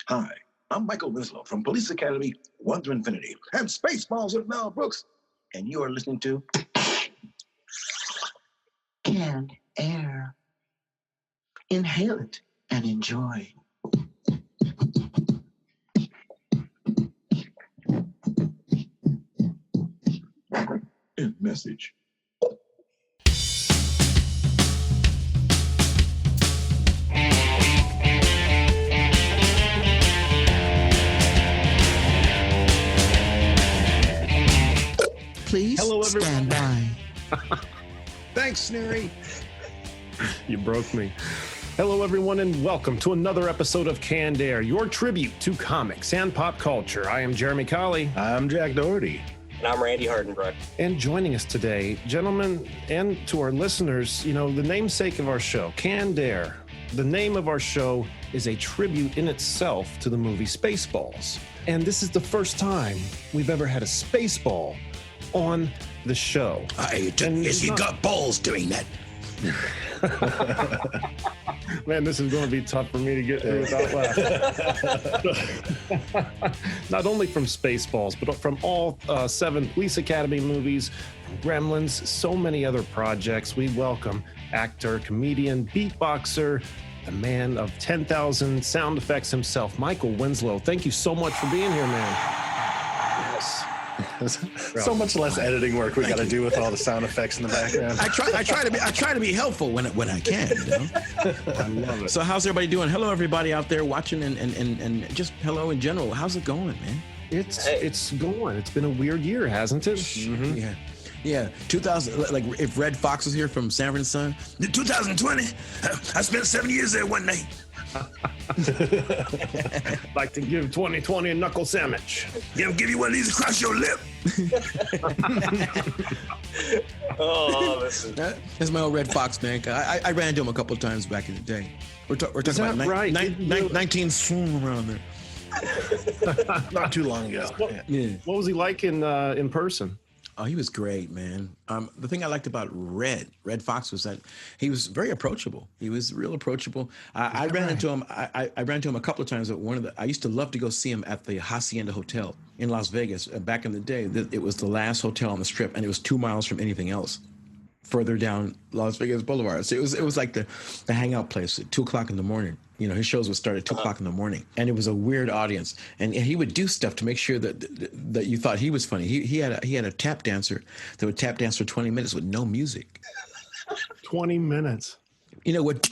Hi, I'm Michael Winslow from Police Academy 1 to Infinity and Spaceballs with Mel Brooks. And you are listening to Canned Air. Inhale it and enjoy. End message. Please stand by. Thanks, Sneery. You broke me. Hello, everyone, and welcome to another episode of Canned Air, your tribute to comics and pop culture. I am Jeremy Colley. I'm Jack Doherty. And I'm Randy Hardenbrook. And joining us today, gentlemen, and to our listeners, the namesake of our show, Canned Air. The name of our show is a tribute in itself to the movie Spaceballs. And this is the first time we've ever had a Spaceball on the show. You got balls doing that. Man, this is going to be tough for me to get through without laughing. Not only from Spaceballs, but from all 7 Police Academy movies, Gremlins, so many other projects. We welcome actor, comedian, beatboxer, the man of 10,000 sound effects himself, Michael Winslow. Thank you so much for being here, man. So much less editing work we got to do with all the sound effects in the background. I try to be helpful when I can. I love it. So how's everybody doing? Hello, everybody out there watching, and just hello in general. How's it going, man? It's going. It's been a weird year, hasn't it? Mm-hmm. Yeah. 2000. Like if Red Fox was here from Sanford and Son. 2020. I spent 7 years there one night. Like to give 2020 a knuckle sandwich. Yeah, I'll give you one of these across your lip. Oh, listen. That's my old Red Fox, man. I ran into him a couple of times back in the day. We're talking about right? 19 swoon around there. Not too long ago. Yeah. What was he like in person? Oh, he was great, man. The thing I liked about Red Fox was that he was very approachable. He was real approachable. I ran into him. I ran into him a couple of times at I used to love to go see him at the Hacienda Hotel in Las Vegas. Back in the day, it was the last hotel on the Strip, and it was 2 miles from anything else, further down Las Vegas Boulevard. So it was like the hangout place at 2:00 in the morning. His shows would start at 2:00 in the morning, and it was a weird audience. And he would do stuff to make sure that you thought he was funny. He had a tap dancer that would tap dance for 20 minutes with no music. 20 minutes. What?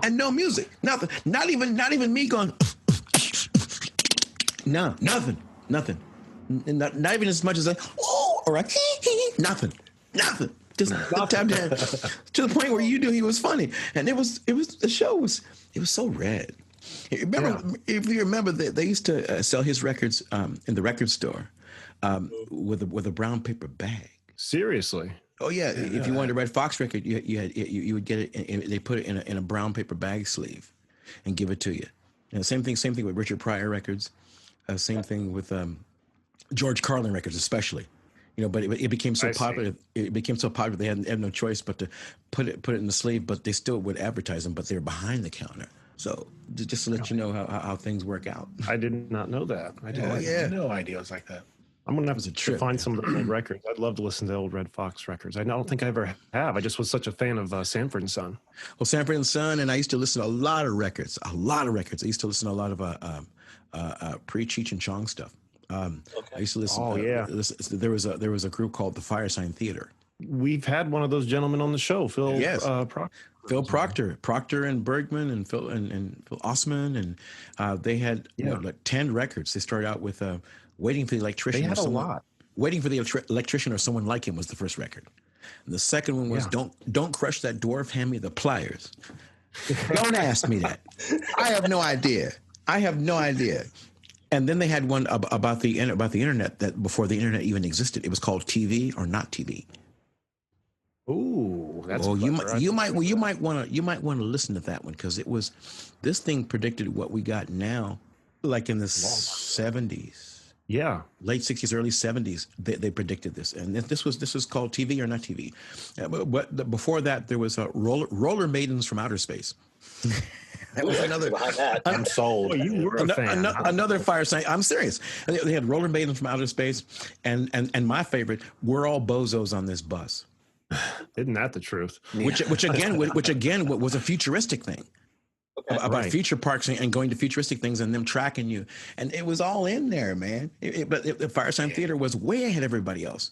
And no music, nothing. Not even me going. No, nothing. Not even as much as or a nothing. Just tap dance to the point where you knew he was funny, and the show was so Red. Remember, if you remember, they used to sell his records in the record store with a brown paper bag. Seriously? Oh yeah. If you wanted a Red Fox record, you would get it. They put it in a brown paper bag sleeve, and give it to you. Same thing with Richard Pryor records. Same thing with George Carlin records, especially. But it became so popular. It became so popular they had no choice but to put it in the sleeve. But they still would advertise them, but they're behind the counter. So just to let you know how things work out. I did not know that. I had no idea it was like that. I'm gonna have to find some of the old records. I'd love to listen to old Red Fox records. I don't think I ever have. I just was such a fan of Sanford and Son. Well, Sanford and Son, and I used to listen to a lot of records. I used to listen to a lot of pre-Cheech and Chong stuff. I used to listen. Oh yeah. There was a group called the Firesign Theater. We've had one of those gentlemen on the show, Phil. Yes. Proctor. Phil Proctor and Bergman and Phil Osman, and they had like 10 records. They started out with Waiting for the Electrician. They had a lot. Waiting for the Electrician or Someone Like Him was the first record. And the second one was Don't Crush That Dwarf, Hand Me the Pliers. Don't ask me that. I have no idea. And then they had one about the internet that before the internet even existed. It was called TV or Not TV. Ooh, that's you might want to listen to that one, because this thing predicted what we got now, like in the 70s. Yeah, late 60s, early 70s. They predicted this, and this was called TV or Not TV. But before that, there was Roller Maidens from Outer Space. That was another. Behind that. I'm sold. Oh, you were a fan. Another fire sign. I'm serious. They had rollerblading from outer space, and my favorite, we're all bozos on this bus. Isn't that the truth? Which again was a futuristic thing. Okay. About future parks and going to futuristic things and them tracking you, and it was all in there, man. But the Fire Sign Theater was way ahead of everybody else.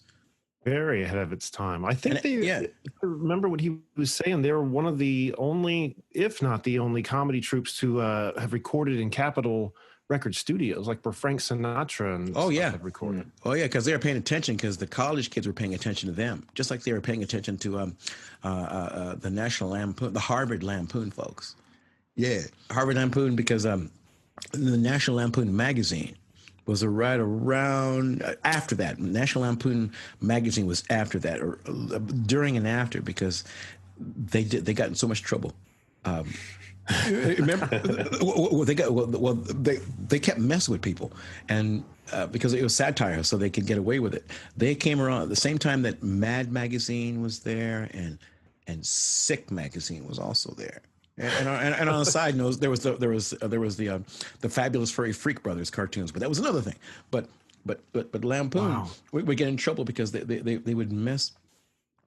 Very ahead of its time. I think yeah. if I remember what he was saying. They were one of the only, if not the only, comedy troupes to have recorded in Capitol Record Studios, like where Frank Sinatra and have recorded. Oh yeah, because they were paying attention because the college kids were paying attention to them, just like they were paying attention to the National Lampoon, the Harvard Lampoon folks. Yeah, Harvard Lampoon, because the National Lampoon magazine was right around after that. National Lampoon magazine was after that, or during and after, because they got in so much trouble. Remember, they kept messing with people, and because it was satire, so they could get away with it. They came around at the same time that Mad magazine was there, and Sick magazine was also there. And on a side note, there was the Fabulous Furry Freak Brothers cartoons, but that was another thing. But Lampoon, we get in trouble because they would mess.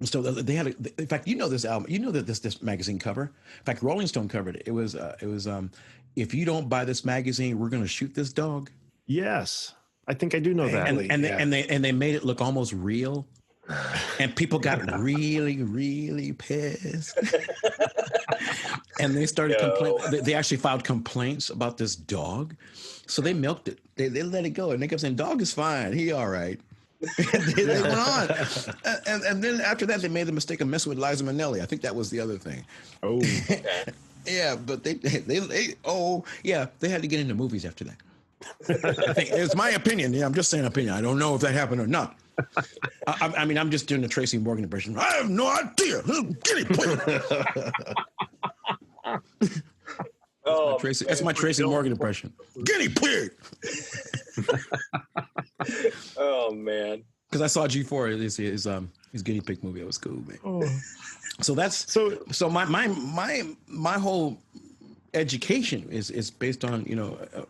So they had in fact, this album, that this magazine cover. In fact, Rolling Stone covered it. It was if you don't buy this magazine, we're going to shoot this dog. Yes, I think I do know that. And they made it look almost real. And people got really, really pissed. And they started complaining. They actually filed complaints about this dog. So they milked it. They let it go. And they kept saying, dog is fine. He all right. they went on. And then after that, they made the mistake of messing with Liza Minnelli. I think that was the other thing. Oh. Yeah, but they had to get into movies after that. I think it's my opinion. Yeah, I'm just saying opinion. I don't know if that happened or not. I mean, I'm just doing the Tracy Morgan impression. I have no idea. Guinea pig. That's my Tracy Morgan impression. Guinea pig. Oh man. Because I saw G4, his guinea pig movie. It was cool, man. Oh. So my whole education is based on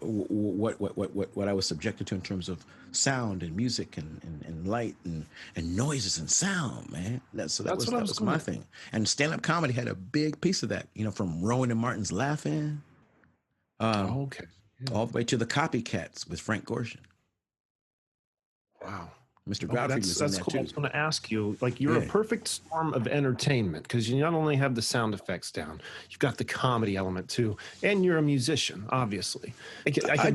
what I was subjected to in terms of sound and music and light and noises and sound, man. That was my thing. And stand-up comedy had a big piece of that, from Rowan and Martin's Laughing, all the way to the Copycats with Frank Gorshin. Wow. Mr. Godfrey was in that cool. too. I was going to ask you, you're a perfect storm of entertainment, because you not only have the sound effects down, you've got the comedy element too, and you're a musician, obviously. I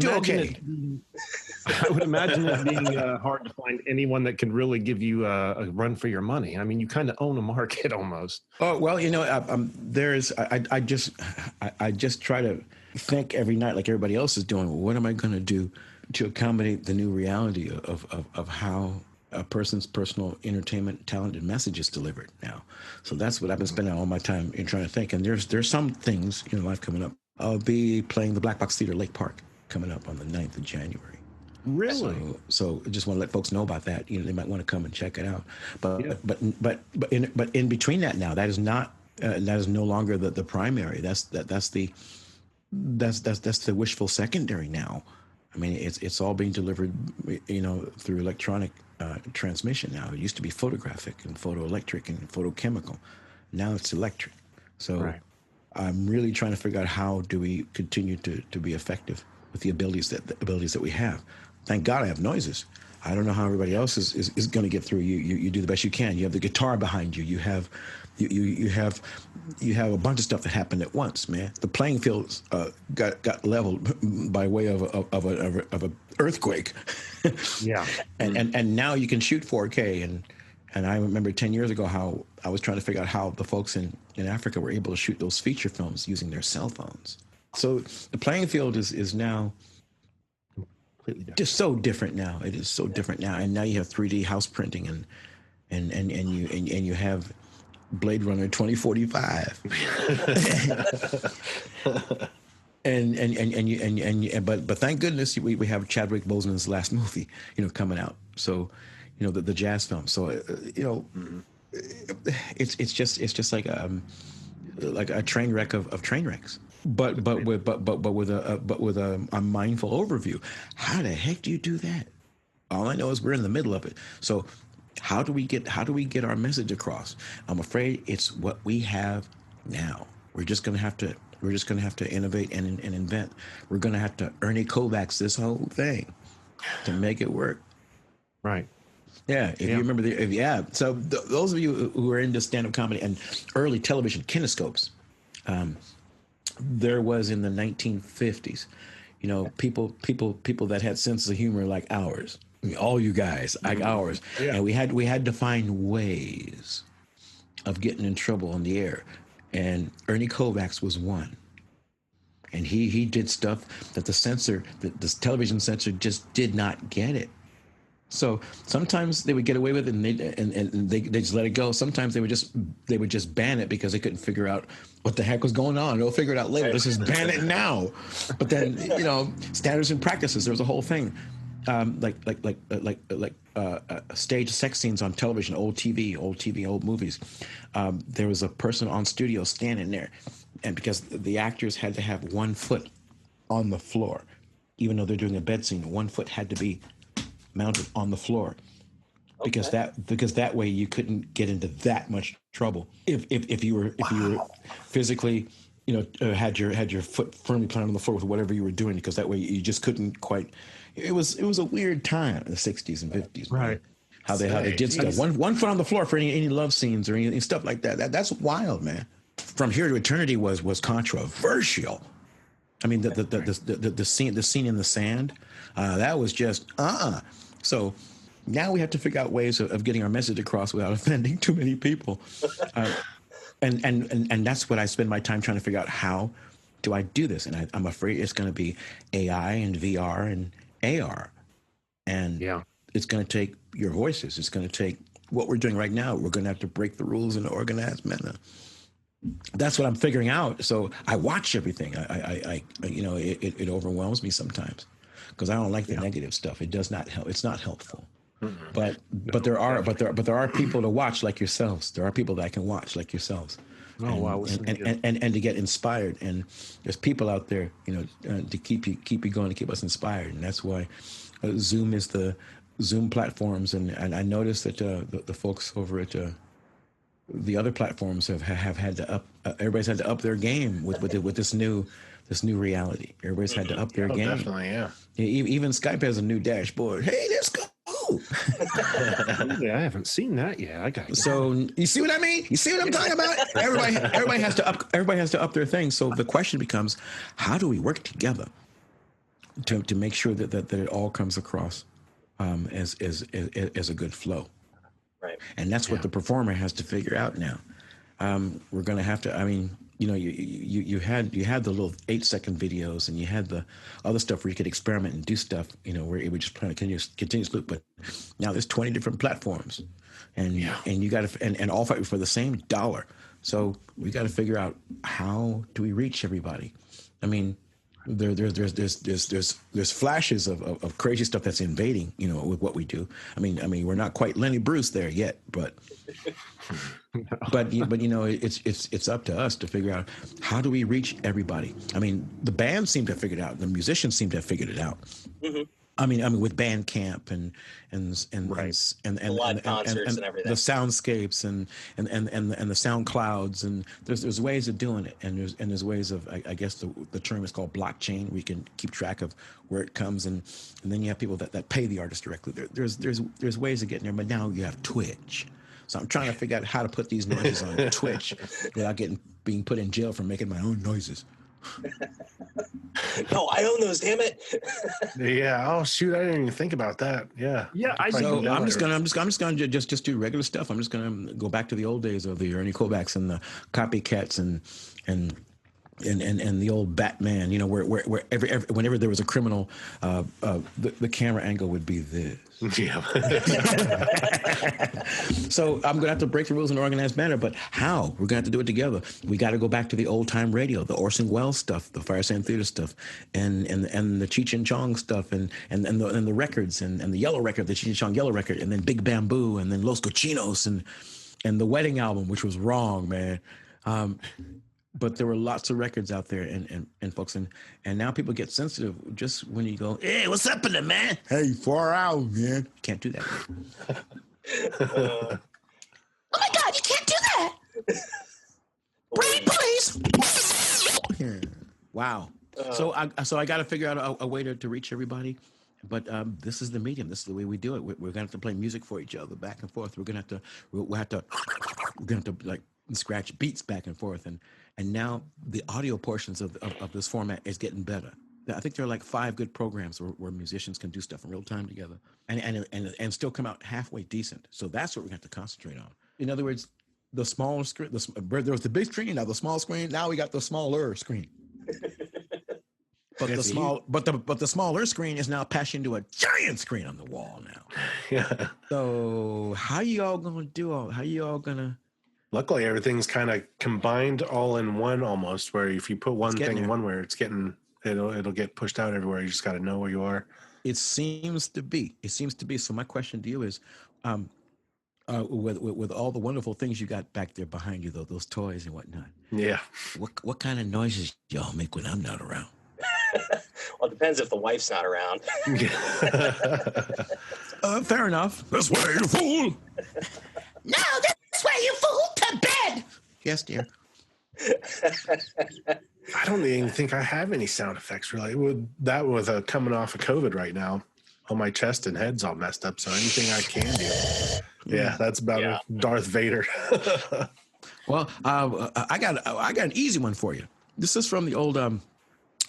would imagine it being hard to find anyone that can really give you a run for your money. I mean, you kind of own a market almost. Oh well, I just try to think every night, like everybody else is doing. Well, what am I going to do to accommodate the new reality of how a person's personal entertainment, talent, and message is delivered now? So that's what I've been spending all my time in trying to think. And there's some things in life coming up. I'll be playing the Black Box Theater Lake Park coming up on the 9th of January. Really? So I just want to let folks know about that. They might want to come and check it out. But in between that now, that is not that is no longer the primary. That's the wishful secondary now. I mean, it's all being delivered, through electronic transmission now. It used to be photographic and photoelectric and photochemical. Now it's electric. So I'm really trying to figure out how do we continue to be effective with the abilities that we have. Thank God I have noises. I don't know how everybody else is going to get through. You do the best you can. You have the guitar behind you. You have a bunch of stuff that happened at once, man. The playing field got leveled by way of a earthquake. Yeah. And now you can shoot 4K. And I remember 10 years ago how I was trying to figure out how the folks in Africa were able to shoot those feature films using their cell phones. So the playing field is now just so different now. It is so different now. And now you have 3D house printing and you have Blade Runner 2045. But thank goodness we have Chadwick Boseman's last movie, coming out. So, the jazz film. So, it's just like a train wreck of train wrecks. with a mindful overview. How the heck do you do that? All I know is we're in the middle of it. So how do we get our message across? I'm afraid it's what we have now. We're just gonna have to innovate and invent. We're gonna have to Ernie Kovacs this whole thing to make it work. Right. Yeah, if you remember So those of you who are into stand-up comedy and early television kinescopes, there was in the 1950s, people that had sense of humor like ours. I mean, all you guys like ours, and we had to find ways of getting in trouble on the air, and Ernie Kovacs was one. And he did stuff that the television censor just did not get it. So sometimes they would get away with it, and they just let it go. Sometimes they would just ban it because they couldn't figure out what the heck was going on. They'll figure it out later. Let's just ban it now. But then standards and practices. There was a whole thing, stage sex scenes on television, old movies. There was a person on studio standing there, and because the actors had to have 1 foot on the floor, even though they're doing a bed scene, 1 foot had to be mounted on the floor, because that way you couldn't get into that much trouble if you were physically had your foot firmly planted on the floor with whatever you were doing, because that way you just couldn't quite. It was a weird time in the 60s and 50s, right? How they did stuff. One foot on the floor for any love scenes or any stuff like that. That's wild, man. From Here to Eternity was controversial. I mean, the scene in the sand, that was just So now we have to figure out ways of getting our message across without offending too many people, and that's what I spend my time trying to figure out. How do I do this? And I'm afraid it's going to be AI and VR and AR, and it's going to take your voices. It's going to take what we're doing right now. We're going to have to break the rules in an organized manner. That's what I'm figuring out. So I watch everything. It overwhelms me sometimes because I don't like the negative stuff. It does not help. It's not helpful. Mm-hmm. But there are people to watch like yourselves. There are people that I can watch like yourselves. Oh wow! And to get inspired. And there's people out there, to keep you going, to keep us inspired. And that's why Zoom is the Zoom platforms. And I noticed that the folks over at the other platforms have had to everybody's had to up their game with this new reality. Everybody's had to up their game. Definitely, yeah. Even Skype has a new dashboard. Hey, let's go. I haven't seen that yet. I got So you see what I mean? You see what I'm talking about? Everybody has to up their thing. So the question becomes, how do we work together to make sure that it all comes across as a good flow? Right. And that's what the performer has to figure out now. We're going to have to. I mean, you had the little 8-second videos, and you had the other stuff where you could experiment and do stuff, where it would just play a continuous loop. But now there's 20 different platforms, and you got to and all fighting for the same dollar. So we got to figure out, how do we reach everybody? I mean, there's flashes of crazy stuff that's invading, with what we do. I mean, we're not quite Lenny Bruce there yet, but it's up to us to figure out, how do we reach everybody? I mean, the bands seem to have figured it out. The musicians seem to have figured it out. Mm-hmm. I mean, with Bandcamp and live concerts and everything, the soundscapes and the sound clouds, and there's ways of doing it, and there's ways of, I guess the term is called blockchain. We can keep track of where it comes, and then you have people that pay the artist directly. There's ways of getting there, but now you have Twitch. So I'm trying to figure out how to put these noises on Twitch without being put in jail for making my own noises. No, I own those, damn it. Yeah. Oh shoot, I didn't even think about that. Yeah. Yeah. So I'm just gonna just do regular stuff. I'm just gonna go back to the old days of the Ernie Kovacs and the copycats and the old Batman. Where whenever there was a criminal, the camera angle would be this. Yeah. So I'm going to have to break the rules in an organized manner, but how? We're going to have to do it together. We got to go back to the old time radio, the Orson Welles stuff, the Firesign Theater stuff, and the Cheech and Chong stuff, and the records, and the Yellow record, the Cheech and Chong Yellow record, and then Big Bamboo, and then Los Cochinos, and the Wedding album, which was wrong, man. but there were lots of records out there, and folks, and now people get sensitive just when you go, hey, what's happening, man? Hey, far out, man. You can't do that. Oh my God, you can't do that. Brain, please. Yeah. Wow. So I got to figure out a way to reach everybody. But this is the medium. This is the way we do it. We're gonna have to play music for each other, back and forth. We're gonna have to like scratch beats back and forth. And now the audio portions of this format is getting better. I think there are like 5 good programs where musicians can do stuff in real time together and still come out halfway decent. So that's what we're going to have to concentrate on. In other words, the small screen. There was the big screen, now the small screen. Now we got the smaller screen. But the smaller screen is now passed into a giant screen on the wall now. Yeah. So how you all gonna do all? How you all gonna? Luckily, everything's kind of combined all in one almost. Where if you put one thing one where it'll get pushed out everywhere. You just got to know where you are. It seems to be. So my question to you is, with all the wonderful things you got back there behind you, though, those toys and whatnot. Yeah. What kind of noises y'all make when I'm not around? Well, it depends if the wife's not around. Fair enough. This way, you fool. No, this way, you fool. To bed. Yes, dear. I don't even think I have any sound effects really. With coming off of COVID right now, all my chest and head's all messed up. So anything I can do, yeah, that's about it. Darth Vader. Well, I got an easy one for you. This is from the old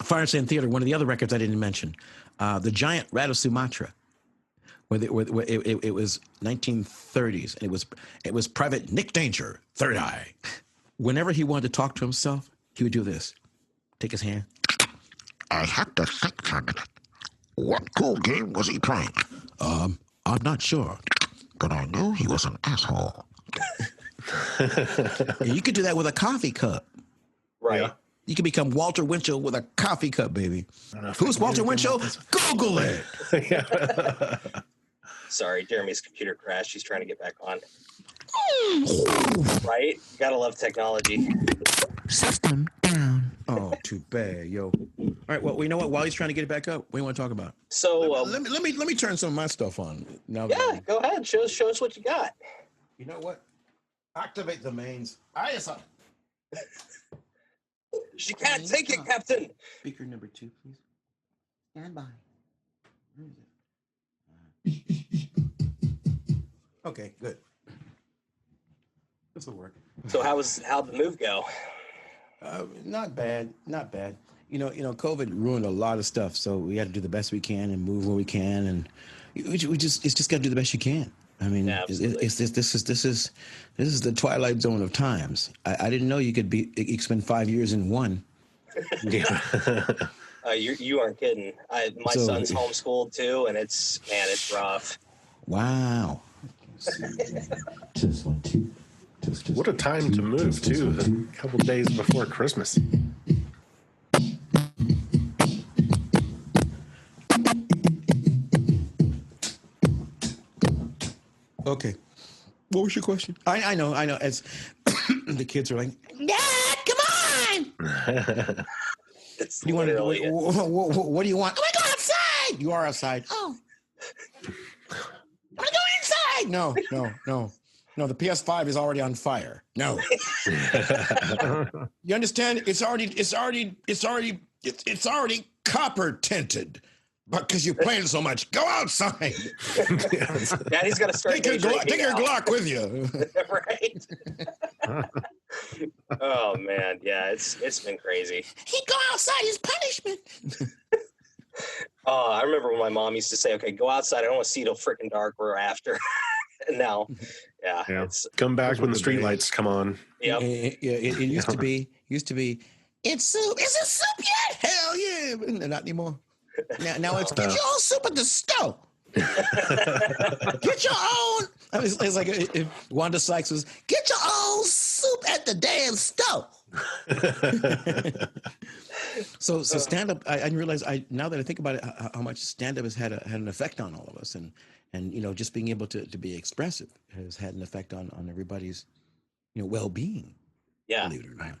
Firestand Theater, one of the other records I didn't mention, the Giant Rat of Sumatra, where it was 1930s, and it was Private Nick Danger, Third Eye. Whenever he wanted to talk to himself, he would do this. Take his hand. I had to think for a minute. What cool game was he playing? I'm not sure. But I knew he was an asshole. You could do that with a coffee cup. Right. Yeah. You can become Walter Winchell with a coffee cup, baby. Who's Walter Winchell? Google it. Yeah. Sorry, Jeremy's computer crashed. She's trying to get back on. Right? Gotta love technology. System down. Oh, too bad, yo. All right, well, you know what? While he's trying to get it back up, what do you want to talk about? So let me turn some of my stuff on. Now, yeah, go ahead. Show us what you got. You know what? Activate the mains. She can't take it, Captain. Speaker number 2, please. Stand by. Where is it? Okay, good. This will work. So how'd the move go? Not bad. You know, COVID ruined a lot of stuff, so we had to do the best we can and move where we can, and it's just got to do the best you can. I mean, Yeah, this is the twilight zone of times. I didn't know you could spend 5 years in one. Yeah. You aren't kidding. My son's homeschooled too, and it's rough. Wow. Just 1, 2. What a time to move too. A couple days before Christmas. Okay. What was your question? I know. As the kids are like, Dad, come on. It's You want to? literally it. What do you want? I want to go outside. You are outside. Oh. I want to go inside. No. The PS5 is already on fire. No. You understand? It's already copper tinted. Because you're playing so much. Go outside. Daddy's got to start. Take your Glock with you. Right. Oh man, yeah, it's been crazy. He'd go outside. His punishment. Oh, I remember when my mom used to say, "Okay, go outside. I don't want to see till freaking dark. We're after." And now, yeah, it's Come back when the street lights come on. yep. It used to be. It's soup. Is it soup yet? Hell yeah! Not anymore. Now it's get your own soup at the stove. Get your own. It's like if Wanda Sykes was get your own soup at the damn stove. So stand up. I didn't realize. Now that I think about it, how much stand up has had an effect on all of us, and just being able to be expressive has had an effect on everybody's well being. Yeah. Believe it or not.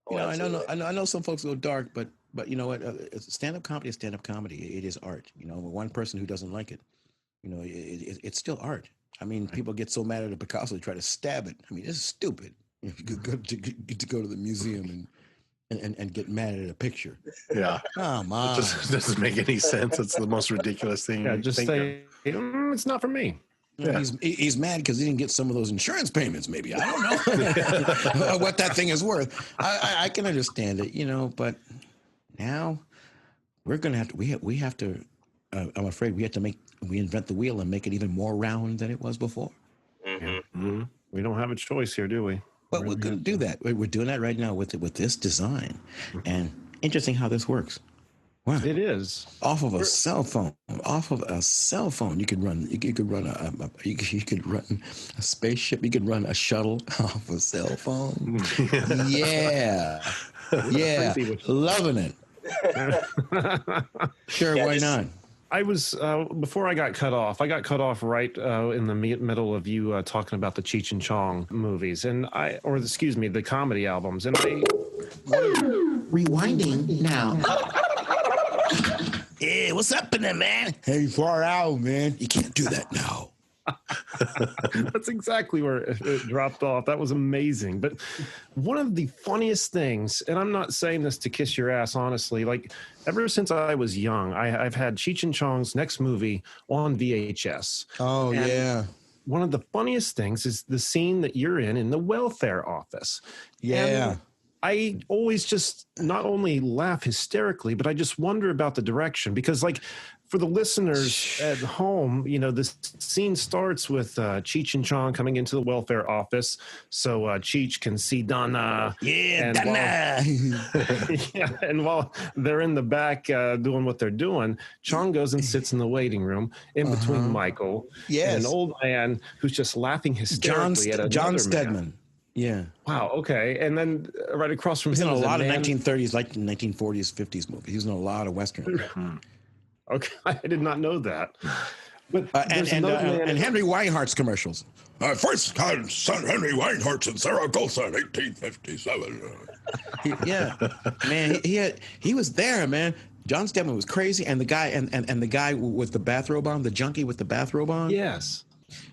Oh, I know some folks go dark, but you know what? Stand-up comedy is stand-up comedy. It is art. You know, one person who doesn't like it, you know, it's still art. I mean, people get so mad at a Picasso they try to stab it. I mean, it's stupid. You could go to the museum and get mad at a picture. Yeah. Come It on. just doesn't make any sense. It's the most ridiculous thing. Yeah, you just think of. say it's not for me. Yeah. He's mad because he didn't get some of those insurance payments. Maybe I don't know what that thing is worth. I can understand it, you know, but now we're gonna have to. We have to. I'm afraid we have to invent the wheel and make it even more round than it was before. Mm-hmm. We don't have a choice here, do we? But we're going to do that. We're doing that right now with this design, and interesting how this works. Wow. It is off of a cell phone. You could run. You could run a spaceship. You could run a shuttle off a cell phone. Yeah, loving it. Sure, why not? I was before I got cut off. I got cut off right in the middle of you talking about the Cheech and Chong movies, and the comedy albums. And Rewinding now. Hey, what's up in there, man? Hey, far out, man. You can't do that now. That's exactly where it dropped off. That was amazing. But one of the funniest things, and I'm not saying this to kiss your ass, honestly, like ever since I was young, I've had Cheech and Chong's next movie on VHS. Oh, and yeah. One of the funniest things is the scene that you're in the welfare office. Yeah. And I always just not only laugh hysterically, but I just wonder about the direction because, like, for the listeners at home, you know, this scene starts with Cheech and Chong coming into the welfare office so Cheech can see Donna. Yeah, and Donna. And while they're in the back doing what they're doing, Chong goes and sits in the waiting room in between Michael and an old man who's just laughing hysterically at John another Stedman. man. Yeah. Wow. Okay. And then right across from he's him in a is lot of man. 1930s, like 1940s, 50s movies. He's in a lot of westerns. Okay, I did not know that. But and Henry Weinhardt's commercials. First time son Henry Weinhardt in Zaragoza in 1857. Man, he was there, man. John Stedman was crazy, and the guy and the guy with the bathrobe on, the junkie with the bathrobe on. Yes.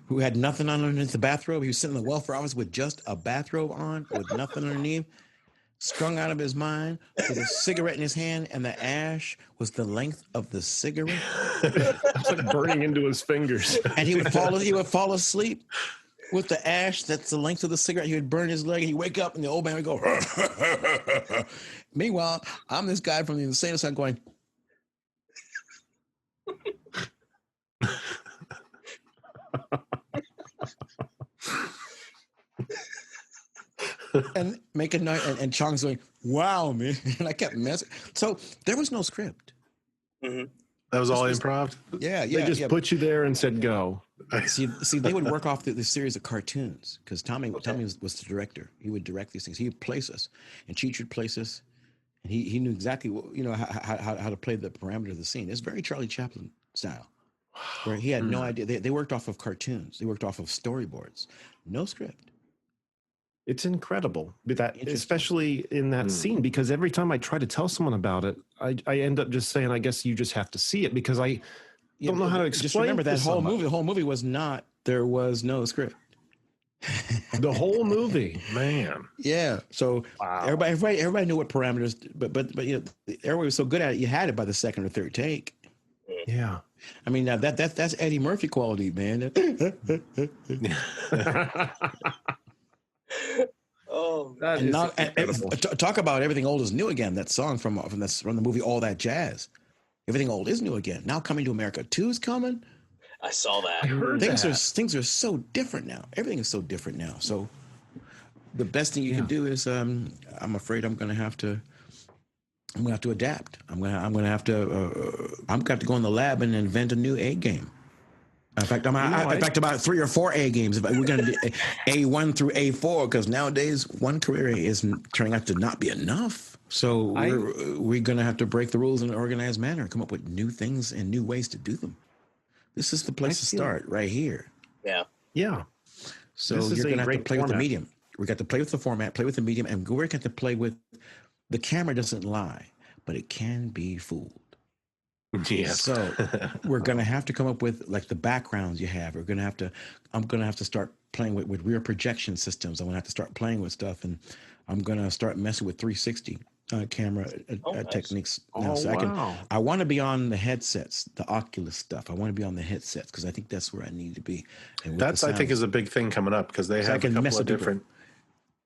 Who had nothing on underneath the bathrobe. He was sitting in the welfare office with just a bathrobe on, with nothing underneath, strung out of his mind, with a cigarette in his hand, and the ash was the length of the cigarette. It's like burning into his fingers. And he would fall asleep with the ash that's the length of the cigarette. He would burn his leg, and he'd wake up, and the old man would go. Meanwhile, I'm this guy from the insane asylum going. And make a noise, and Chong's going, wow, man. And I kept messing. So there was no script. Mm-hmm. That was all improv? Yeah. They just put you there and said, go. See, they would work off the series of cartoons because Tommy was the director. He would direct these things. He would place us, and Cheech would place us, and he knew exactly how to play the parameter of the scene. It's very Charlie Chaplin style, where he had no idea. They worked off of cartoons. They worked off of storyboards. No script. It's incredible, that especially in that scene, because every time I try to tell someone about it, I end up just saying, I guess you just have to see it because I don't know how to explain. Just remember that whole movie. The whole movie was not. There was no script. The whole movie, man. Yeah. So everybody knew what parameters, but you know, everybody was so good at it. You had it by the second or third take. Yeah. I mean, now that's Eddie Murphy quality, man. Oh, that is incredible. Talk about Everything Old is New Again. That song from the movie All That Jazz. Everything Old is New Again. Now Coming to America 2 is coming. I saw that. I heard things are so different now. Everything is so different now. So the best thing you can do is I'm afraid I'm going to have to adapt. I'm going to have to go in the lab and invent a new A game. In fact, about 3 or 4 A games. We're going to do A1 through A4 because nowadays one career is turning out to not be enough. So we're going to have to break the rules in an organized manner and come up with new things and new ways to do them. This is the place to start right here. Yeah. Yeah. So you're going to have to play with the medium. We got to play with the format, play with the medium, and we got to play with the camera doesn't lie, but it can be fooled. Yes. So we're going to have to come up with like the backgrounds you have. I'm going to have to start playing with rear projection systems. I'm going to have to start playing with stuff, and I'm going to start messing with 360 camera nice. techniques now. Oh, So wow. I want to be on the headsets, the Oculus stuff. I want to be on the headsets because I think that's where I need to be. And with That's, the I think, sound. is a big thing coming up because they So I have a can mess couple of with people.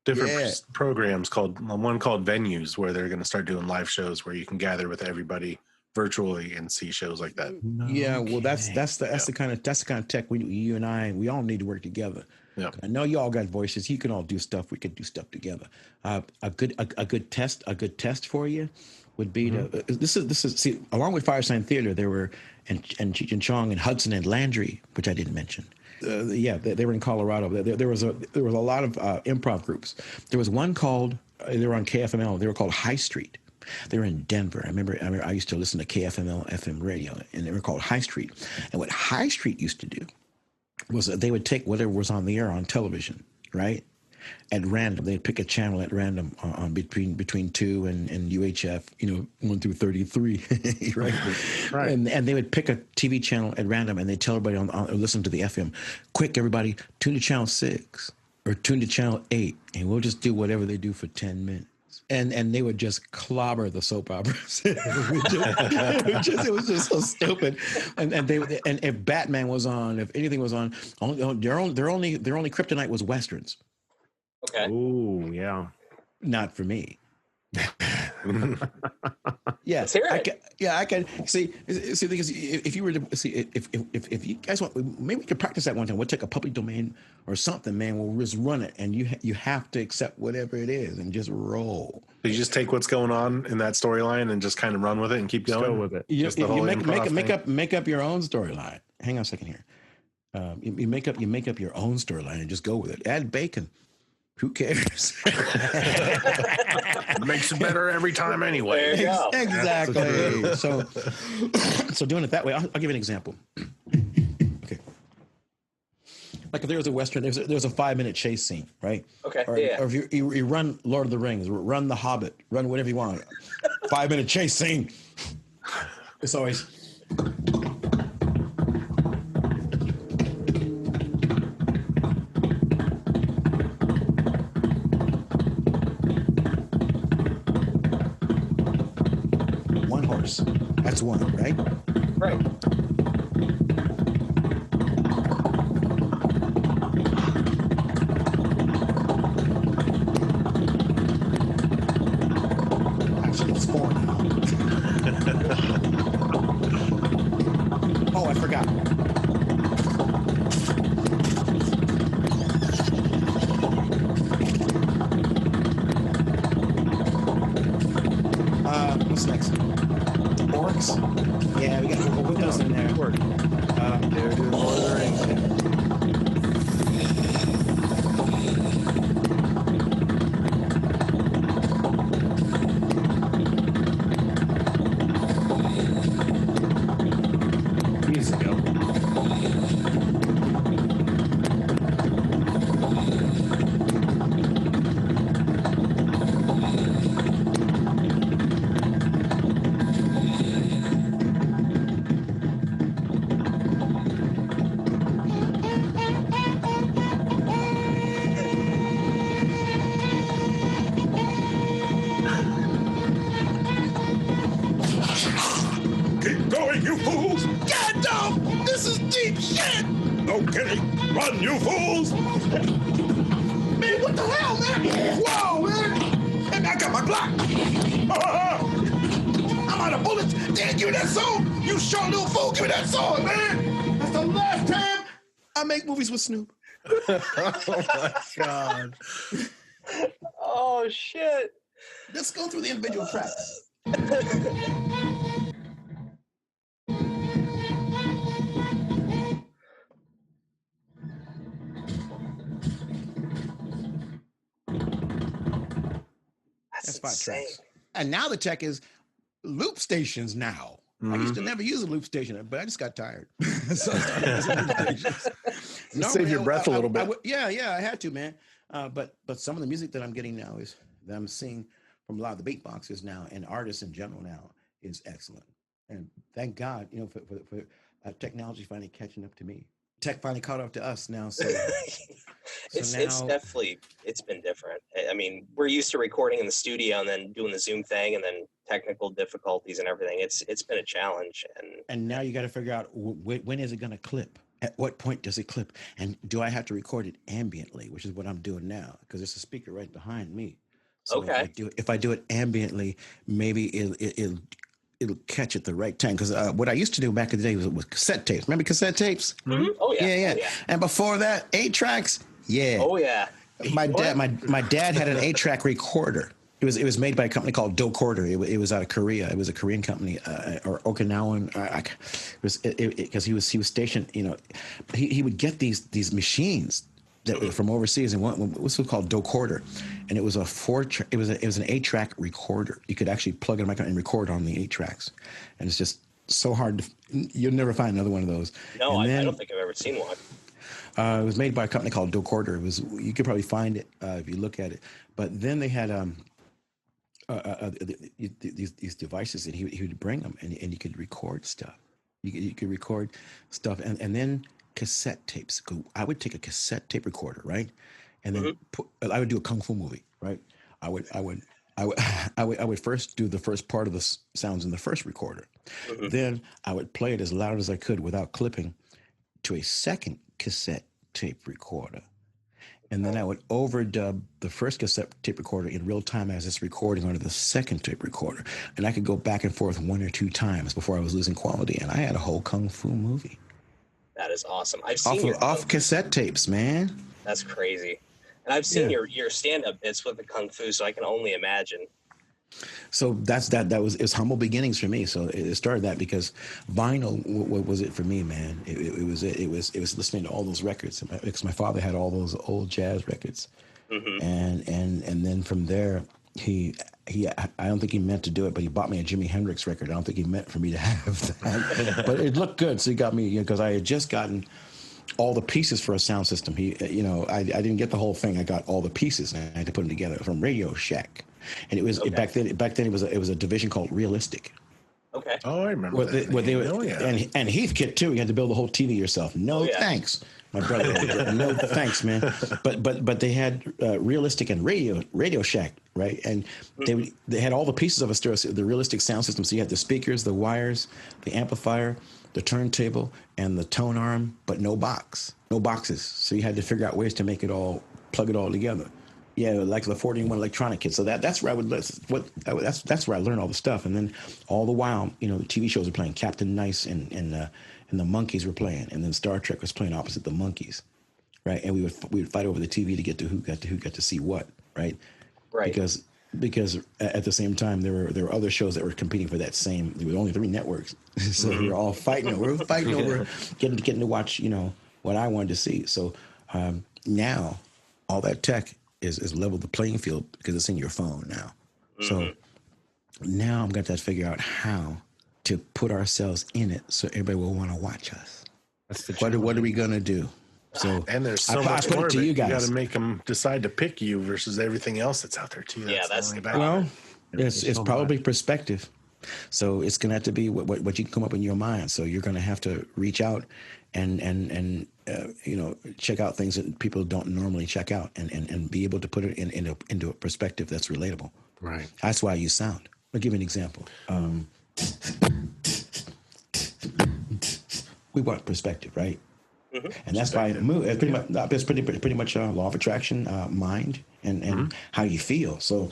different Yeah. programs called Venues, where they're going to start doing live shows where you can gather with everybody virtually and see shows like that. Yeah, well, that's kidding. the kind of tech you and I, we all need to work together. Yeah. I know you all got voices. You can all do stuff. We could do stuff together. A good test for you would be to this is see, along with Firesign Theater, there were and Cheech and Chong and Hudson and Landry, which I didn't mention. They were in Colorado. There was a lot of improv groups. There was one called they were on KFML. They were called High Street. They were in Denver. I remember I used to listen to KFML FM radio, and they were called High Street. And what High Street used to do was that they would take whatever was on the air on television, right, at random. They'd pick a channel at random on between 2 and UHF, 1 through 33, right? Right. And they would pick a TV channel at random, and they'd tell everybody on listen to the FM, quick, everybody, tune to channel 6 or tune to channel 8, and we'll just do whatever they do for 10 minutes. And they would just clobber the soap operas. It was just so stupid. And if Batman was on, if anything was on, their only kryptonite was westerns. Okay. Oh, yeah. Not for me. Yeah, Let's hear it. I can see because if you were to see if you guys want, maybe we could practice that one time. We'll take a public domain or something, man. We'll just run it, and you have to accept whatever it is and just roll. So you just take what's going on in that storyline and just kind of run with it and keep Just going. go with it. You Just the whole improv make up your own storyline. Hang on a second here. You make up your own storyline and just go with it. Add bacon. Who cares? It makes it better every time anyway. There you go. Exactly. So doing it that way, I'll give you an example. Okay. Like if there was a Western, there's a 5-minute chase scene, right? Okay. Or, Yeah. or if you run Lord of the Rings, run The Hobbit, run whatever you want. 5-minute chase scene. It's always. One horse. That's one, right? Right. Actually, it's 4 now. Oh, I forgot. What's next? Orcs? Yeah, we got we'll put those in there. They're doing Lord of the Rings. Years ago. Keep going, you fools! Get down! This is deep shit! No kidding! Run, you fools! Man, what the hell, man? Whoa, man! And I got my Glock! I'm out of bullets! Damn, give me that sword! You short little fool, give me that sword, man! That's the last time I make movies with Snoop. Oh my God. Oh shit. Let's go through the individual tracks. That's 5 insane. tracks. And now the tech is loop stations now. I used to never use a loop station, but I just got tired. So I started using loop stations. Save your breath a little bit. I had to, man. But some of the music that I'm getting now is that I'm seeing from a lot of the beatboxers now and artists in general now is excellent. And thank God, for technology finally catching up to me. Tech finally caught up to us now. So It's now, definitely it's been different. I mean, we're used to recording in the studio and then doing the Zoom thing, and then technical difficulties and everything. It's been a challenge, and now you got to figure out when is it going to clip? At what point does it clip? And do I have to record it ambiently, which is what I'm doing now because there's a speaker right behind me. So Okay. if I do it ambiently, maybe it'll catch at the right time. Because what I used to do back in the day was cassette tapes. Remember cassette tapes? Mm-hmm. Oh yeah. Yeah. Oh, yeah. And before that, 8-tracks. Yeah. Oh yeah. My dad had an 8-track recorder. It was made by a company called Docorder. It was out of Korea. It was a Korean company or Okinawan. Because he was stationed. He would get these machines that were from overseas, and one was called Docorder, and it was it was an 8-track recorder. You could actually plug in a microphone and record on the 8 tracks, and it's just so hard you'll never find another one of those. No, I don't think I've ever seen one. It was made by a company called Docorder. You could probably find it if you look at it. But then they had these devices, and he would bring them, and you could record stuff. You could record stuff, and then cassette tapes. I would take a cassette tape recorder, right, and then I would do a kung fu movie, right. I would first do the first part of the sounds in the first recorder. Then I would play it as loud as I could without clipping to a second cassette tape recorder. And then I would overdub the first cassette tape recorder in real time as it's recording onto the second tape recorder. And I could go back and forth 1 or 2 times before I was losing quality. And I had a whole kung fu movie. That is awesome. I've seen off cassette tapes, man. That's crazy. And I've seen your stand-up bits with the kung fu, so I can only imagine. So that was humble beginnings for me. So it started that because vinyl was it for me, man. It was listening to all those records because my father had all those old jazz records, and then from there I don't think he meant to do it, but he bought me a Jimi Hendrix record. I don't think he meant for me to have that, but it looked good, so he got me because I had just gotten all the pieces for a sound system. I didn't get the whole thing. I got all the pieces and I had to put them together from Radio Shack. And it was back then it was a division called Realistic. Okay. Oh, I remember that. And Heathkit too. You had to build the whole TV yourself. Thanks, my brother. No thanks, man. But they had Realistic and Radio Shack, right? And they had all the pieces of a stereo, the Realistic sound system. So you had the speakers, the wires, the amplifier, the turntable, and the tone arm, but no boxes. So you had to figure out ways to plug it all together. Yeah, like the 41 electronic kit. So that's where that's where I learned all the stuff. And then all the while, the TV shows were playing. Captain Nice and the Monkeys were playing, and then Star Trek was playing opposite the Monkeys, right? And we would fight over the TV to get to who got to see what, right? Right. Because at the same time there were other shows that were competing for that same. There were only 3 networks, so we were all fighting. We were fighting over getting to watch what I wanted to see. So now all that tech is leveled the playing field because it's in your phone now. So now I'm going to figure out how to put ourselves in it so everybody will want to watch us. That's the what are we going to do? So and there's so much put more it to of it. you You guys. got to make them decide to pick you versus everything else that's out there too. That's the only the bad Well, part. it's probably perspective. So it's going to have to be what you can come up in your mind. So you're going to have to reach out and check out things that people don't normally check out and be able to put it into a perspective that's relatable. Right. That's why I use sound. I'll give you an example. We want perspective, right? And that's why it's pretty much law of attraction, mind, and how you feel. So.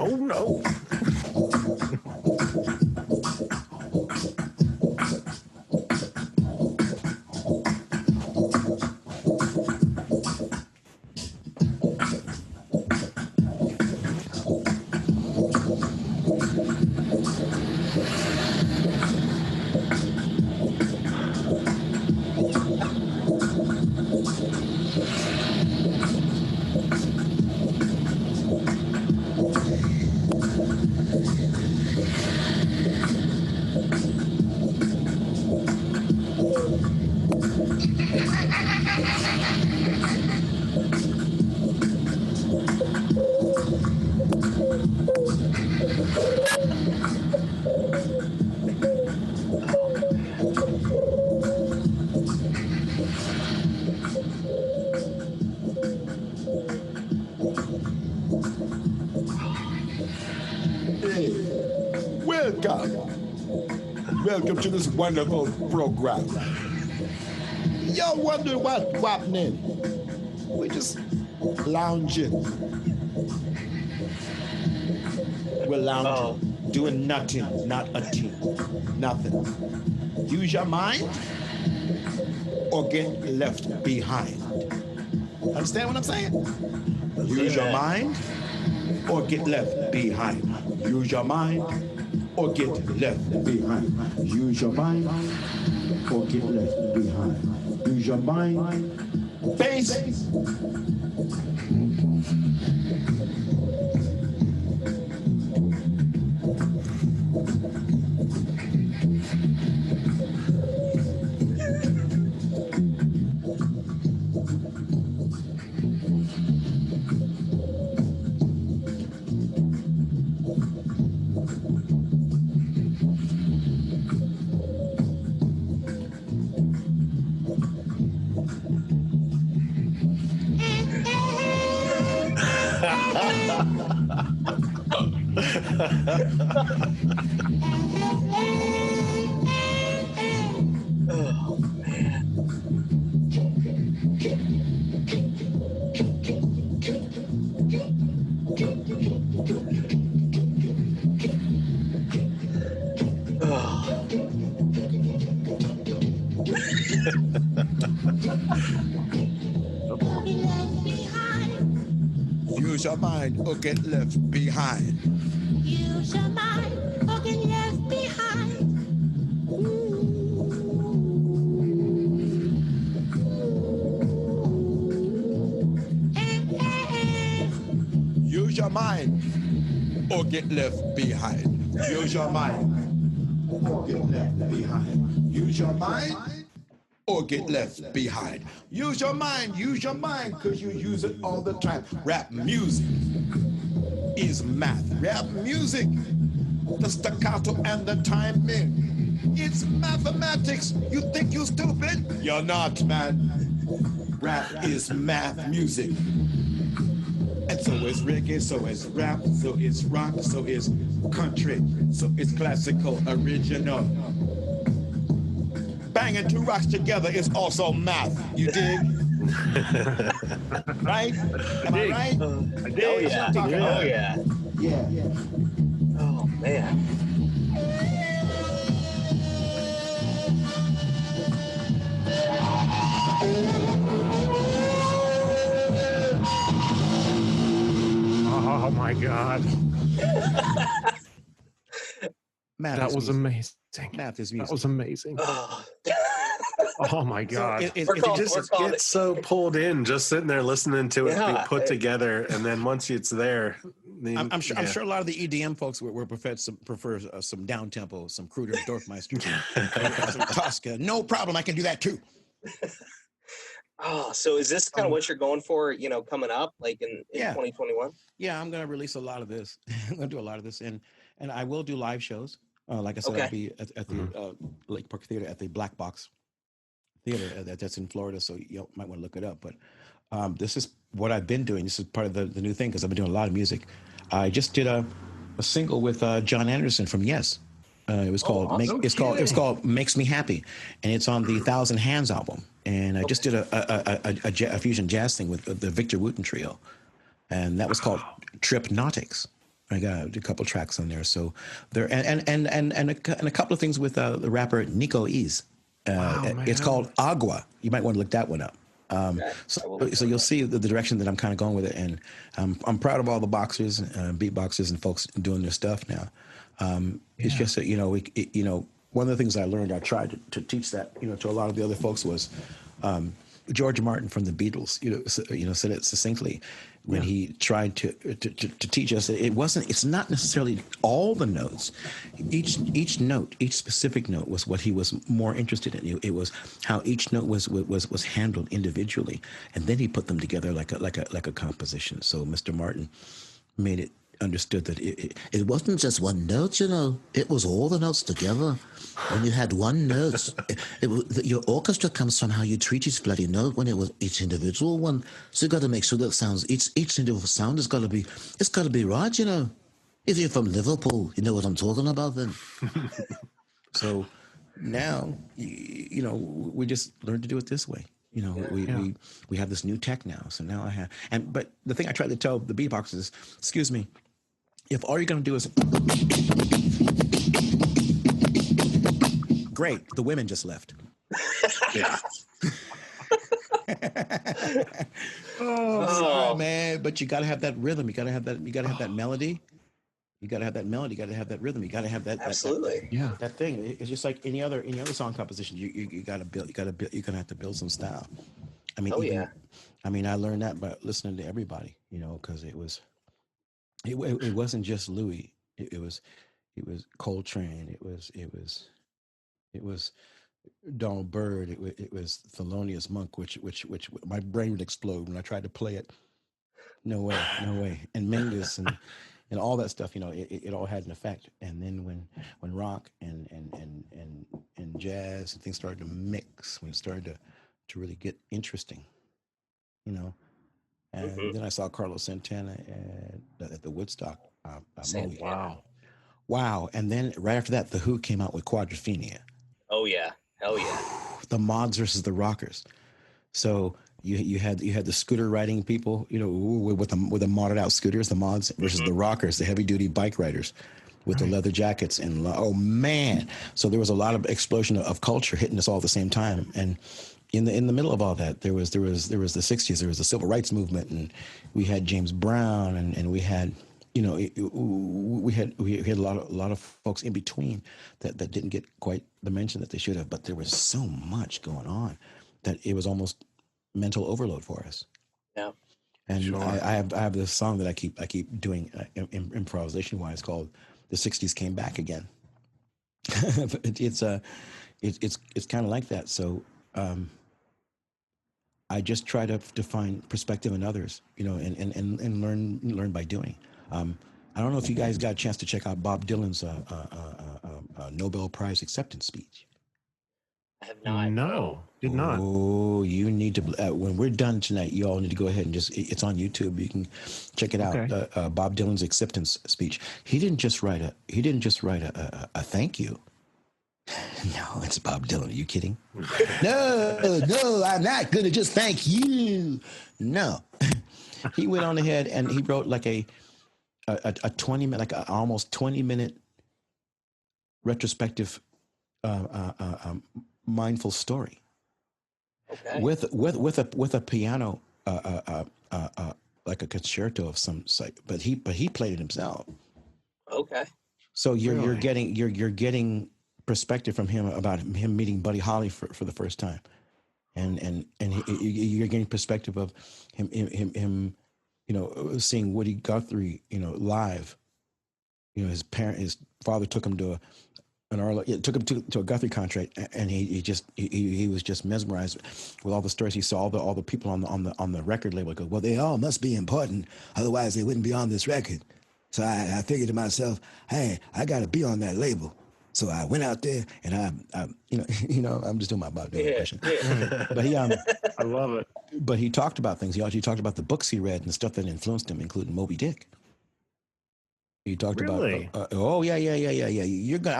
Oh no. Welcome to this wonderful program. Y'all wonder what's happening? We're just lounging. We're lounging, doing nothing, not a thing, nothing. Use your mind or get left behind. Understand what I'm saying? Use your mind or get left behind. Use your mind or get left behind. Use your mind or get left behind. Use your mind. Bass. Oh man. Oh. Use your mind or get left behind. Use your mind or get left behind. Use your mind or get left behind. Use your mind or get left behind. Use your mind or get left behind. Use your mind, because you use it all the time. Rap music is math. Rap music, the staccato and the timing. It's mathematics. You think you stupid? You're not, man. Rap is math music. And so is reggae, so is rap, so is rock, so is country, so is classical, original. Banging two rocks together is also math. You dig? Right? Am I right? Oh yeah. Oh yeah. Yeah. Oh man. Oh my God. Math That is was music. amazing. Math is That music. was amazing. Oh. Oh my God. It We're called- just we're called- get so pulled in, just sitting there listening to it Yeah. be put together, and then once it's there, then, I'm sure. yeah. I'm sure a lot of the EDM folks will prefer some down tempo, some Kruger Dorfmeister, some Tosca. No problem. I can do that too. Oh, so is this kind of what you're going for, coming up, like in Yeah. 2021? Yeah, I'm going to release a lot of this. I'm going to do a lot of this, and I will do live shows. Like I said, Okay. I'll be at the Lake Park Theater at the Black Box Theater that's in Florida, so you might want to look it up. But this is what I've been doing. This is part of the new thing because I've been doing a lot of music. I just did a single with John Anderson from Yes. It was called awesome. It was called Makes Me Happy, and it's on the Thousand Hands album. And I just did a fusion jazz thing with the Victor Wooten Trio, and that was called Tripnotics. I got a couple tracks on there. So there and a couple of things with the rapper Nico Ease. It's called Agua. You might want to look that one up. So you'll see the direction that I'm kind of going with it, and I'm proud of all the boxers, beatboxers, and folks doing their stuff now. It's just that one of the things I learned, I tried to teach that to a lot of the other folks was George Martin from the Beatles. Said it succinctly when he tried to teach us. It's not necessarily all the notes. Each note, each specific note was what he was more interested in. It was how each note was handled individually, and then he put them together like a composition. So Mr. Martin made it understood that it wasn't just one note, it was all the notes together. When you had one note, your orchestra comes from how you treat each bloody note when it was each individual one. So you got to make sure that sounds each individual sound it's got to be right. If you're from Liverpool, you know what I'm talking about then. So now, you know, we just learned to do it this way. You know, we have this new tech now. So now I have, but the thing I try to tell the beatboxers is, excuse me, if all you're going to do is, great, the women just left. Yeah. Oh man, but you got to have that rhythm. You got to have that. You got to have that melody. You got to have that melody. You got to have that rhythm. You got to have that. Absolutely. That thing. It's just like any other song composition. You got to build. You got to build. You're gonna have to build some style. I mean, I mean, I learned that by listening to everybody. You know, because it wasn't just Louis. It was Coltrane. It was Donald Byrd. It was Thelonious Monk, which my brain would explode when I tried to play it. No way. And Mingus and all that stuff, you know, it all had an effect. And then when rock and jazz and things started to mix, when it started to really get interesting, you know. And then I saw Carlos Santana at the Woodstock movie. Wow. And then right after that, The Who came out with Quadrophenia. Oh yeah. Hell yeah. The mods versus the rockers. So you had the scooter riding people, you know, with the modded out scooters, the mods versus the rockers, the heavy duty bike riders with the leather jackets, and oh man. So there was a lot of explosion of culture hitting us all at the same time. And in the middle of all that, there was the 60s, there was the civil rights movement, and we had James Brown, and we had, you know, we had a lot of folks in between that didn't get quite the mention that they should have. But there was so much going on that it was almost mental overload for us. Yeah. And sure. I have this song that I keep doing improvisation wise called "The '60s Came Back Again." It's kind of like that. So I just try to find perspective in others, you know, and learn by doing. I don't know if you guys got a chance to check out Bob Dylan's Nobel Prize acceptance speech. I have not. No, did not. Oh, you need to. When we're done tonight, you all need to go ahead and it's on YouTube. You can check it out. Okay. Bob Dylan's acceptance speech. He didn't just write a thank you. No, it's Bob Dylan. Are you kidding? No, I'm not going to just thank you. No. He went on ahead and he wrote like a 20-minute, like a almost 20-minute retrospective mindful story. Okay. with a piano like a concerto of some sort, but he played it himself. Okay. So you're getting perspective from him about him meeting Buddy Holly for the first time, and you're getting perspective of him you know, seeing Woody Guthrie, you know, live. You know, his father took him to a Guthrie concert, and he was just mesmerized with all the stories. He saw all the people on the record label. Go, well, they all must be important, otherwise they wouldn't be on this record. So I figured to myself, hey, I got to be on that label. So I went out there, and I you know, I'm just doing my Bob Dylan impression. But he I love it. But he talked about things. He talked about the books he read and the stuff that influenced him, including Moby Dick. He talked about. I'm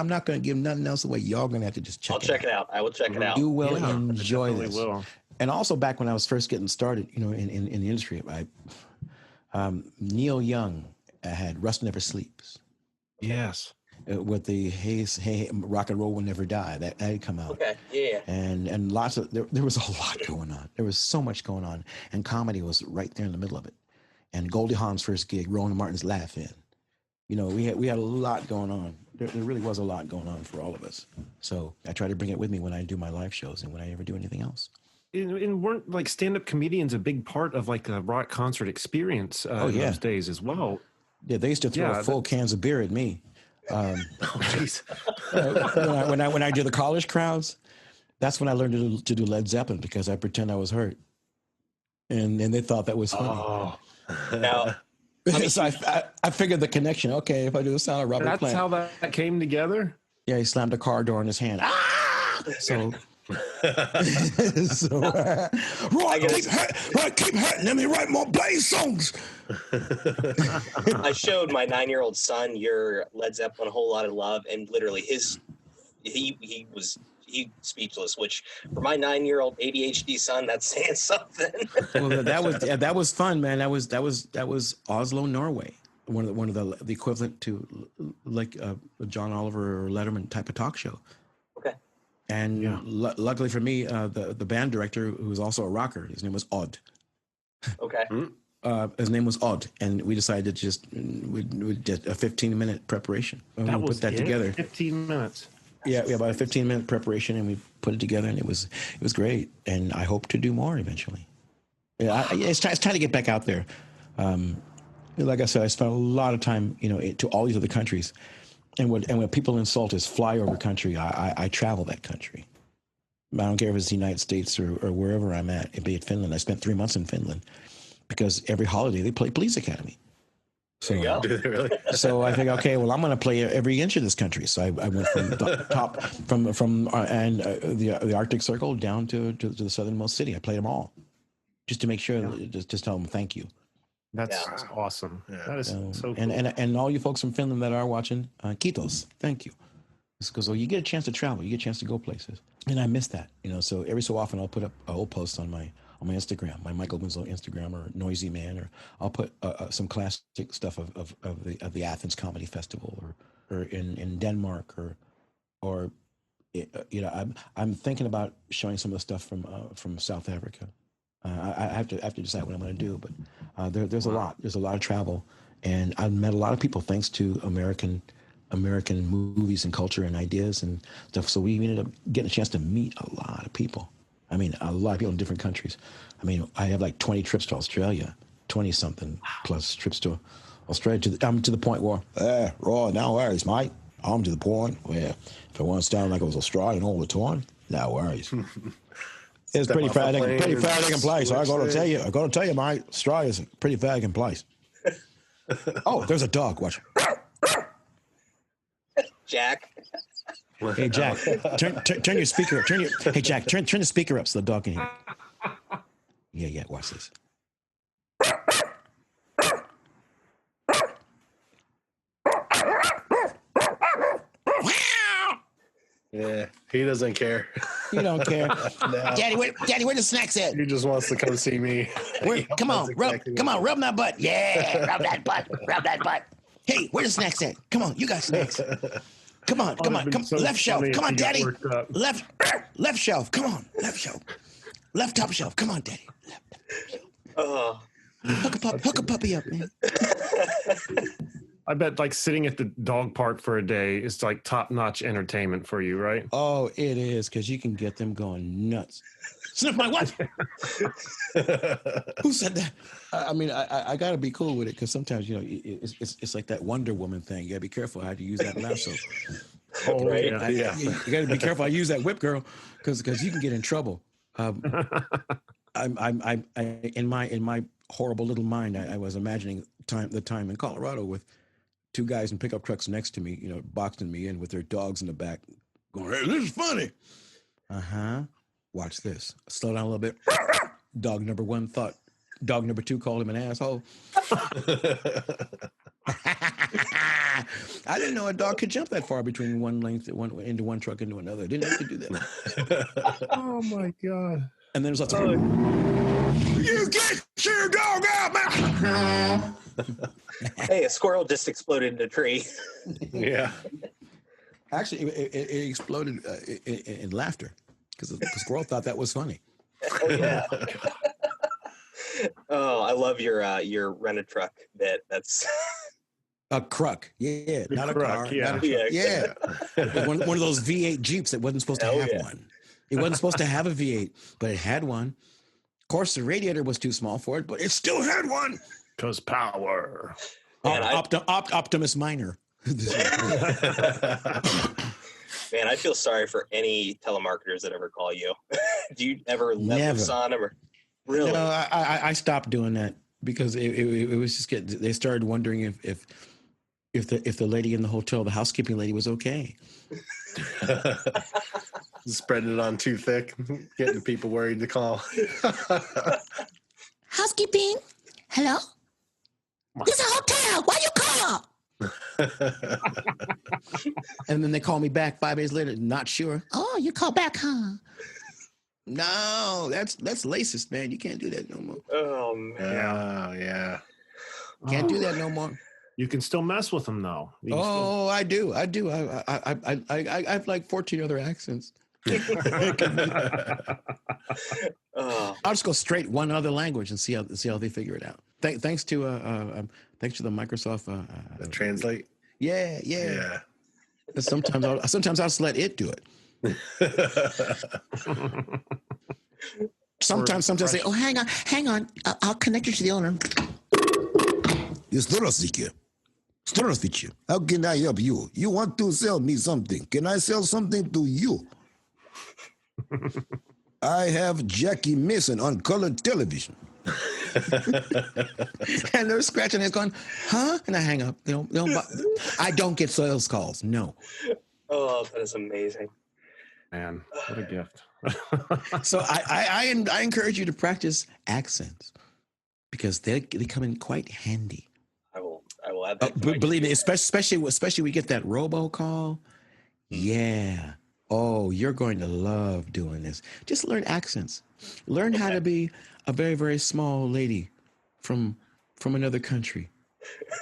not gonna give nothing else away. Y'all gonna have to just check. I'll check it out. I will check it out. You will enjoy this. Will. And also, back when I was first getting started, you know, in the industry, Neil Young had "Rust Never Sleeps." Yes. With the hey, rock and roll will never die. That had come out. Okay, yeah. And lots of there was a lot going on. There was so much going on, and comedy was right there in the middle of it. And Goldie Hawn's first gig, Rowan Martin's Laugh In. You know, we had a lot going on. There really was a lot going on for all of us. So I try to bring it with me when I do my live shows and when I ever do anything else. And weren't like stand-up comedians a big part of like the rock concert experience in those days as well? Yeah, they used to throw full cans of beer at me. Jeez. When I do the college crowds, that's when I learned to do Led Zeppelin, because I pretend I was hurt, and they thought that was funny. Oh. Now, so I figured the connection. Okay, if I do the sound of Robert Plant. That's how that came together? Yeah, he slammed a car door in his hand. Ah! So... keep hurting. Let me write more bass songs. I showed my 9-year-old son your Led Zeppelin, A Whole Lot of Love, and literally his he was speechless. Which for my 9-year-old ADHD son, that's saying something. Well, that was fun, man. That was Oslo, Norway. One of the equivalent to like John Oliver or Letterman type of talk show. Okay. And luckily for me, the band director, who was also a rocker, his name was Odd. Okay. His name was Odd, and we decided to we did a 15-minute preparation. And we put that together. 15 minutes. Yeah, about a 15-minute preparation, and we put it together, and it was great. And I hope to do more eventually. Yeah, it's time to get back out there. Like I said, I spent a lot of time, to all these other countries, and when people insult is flyover country, I travel that country. I don't care if it's the United States or wherever I'm at, be it Finland. I spent 3 months in Finland because every holiday they play Police Academy. So, Do they really? so I think, okay, well, I'm going to play every inch of this country. So I went from the top, from the Arctic Circle down to the southernmost city. I played them all, just to make sure, just tell them thank you. That's awesome. Yeah. That is so cool. And all you folks from Finland that are watching, kiitos, thank you. Because you get a chance to travel, you get a chance to go places, and I miss that. So every so often I'll put up an old post on my Instagram, my Michael Winslow Instagram, or Noisy Man, or I'll put some classic stuff of the Athens Comedy Festival, or in Denmark, or I'm thinking about showing some of the stuff from South Africa. I have to decide what I'm going to do, but there's a lot of travel, and I've met a lot of people thanks to American movies and culture and ideas and stuff. So we ended up getting a chance to meet a lot of people. I mean, a lot of people in different countries. I mean, I have like 20 trips to Australia, 20-something plus trips to Australia. I'm to the point where, Roy, no worries, mate. I'm to the point where if I want to sound like I was Australian all the time, no worries. It's pretty fat place. I got to tell you, mate, Australia's a pretty fat place. Oh, there's a dog. Watch. Jack. Hey, Jack, turn your speaker up. Hey, Jack, turn the speaker up so the dog can hear. Yeah, watch this. Yeah, he doesn't care. You don't care. No. Daddy, where the snacks at? He just wants to come see me. Come on, rub my butt. Yeah, rub that butt. Hey, where the snacks at? Come on, you got snacks. Come on. So left shelf. Come on, Daddy. Left shelf. Come on, left shelf. Left top shelf. Come on, Daddy. Hook a puppy up, man. I bet like sitting at the dog park for a day is like top-notch entertainment for you, right? Oh, it is, because you can get them going nuts. Sniff my what? Who said that? I mean, I got to be cool with it, because sometimes, it's like that Wonder Woman thing. You got to be careful how to use that lasso. Oh, right. Yeah. You got to be careful. I use that whip, girl, because you can get in trouble. I'm in my horrible little mind, I was imagining the time in Colorado with two guys in pickup trucks next to me, boxing me in with their dogs in the back, going, "Hey, this is funny." Watch this. Slow down a little bit. Dog number one thought dog number two called him an asshole. I didn't know a dog could jump that far between into one truck into another. I didn't know it could do that. Oh my God. And then it was like, "You get your dog out, man!" Hey, a squirrel just exploded in a tree. Yeah. Actually, it exploded in laughter because the squirrel thought that was funny. Oh, yeah. Oh, I love your rent-a-truck bit. That's a truck. Yeah, not a car. Yeah. Not a truck. Yeah. one of those V8 Jeeps that wasn't supposed to have one. It wasn't supposed to have a V8, but it had one. Of course, the radiator was too small for it, but it still had one. Because power. Optimus Minor. Man, I feel sorry for any telemarketers that ever call you. Do you ever let loose on them? Really? No, I stopped doing that because it was just they started wondering if the lady in the hotel, the housekeeping lady, was okay. Spreading it on too thick, getting people worried to call. Housekeeping? Hello? This is a hotel. Why you call? And then they call me back 5 days later, not sure. Oh, you call back, huh? No, that's racist, man. You can't do that no more. Oh man. Yeah. Can't do that no more. You can still mess with them though. You can still- Oh, I do. I have like 14 other accents. Oh, I'll just go straight one other language and see how they figure it out. Thanks to the Microsoft. Translate. Yeah. Sometimes I'll just let it do it. Sometimes I say, Oh, hang on. I'll connect you to the owner. Здравствуйте. How can I help you? You want to sell me something. Can I sell something to you? I have Jackie Mason on color television. And they're scratching their heads going, huh? And I hang up. I don't get sales calls. No. oh, that is amazing. Man, what a gift. So I encourage you to practice accents because they come in quite handy. I will add that. to my Believe me, queue. especially we get that robocall. Yeah. Oh, you're going to love doing this. Just learn accents. Learn how to be a very, very small lady from another country.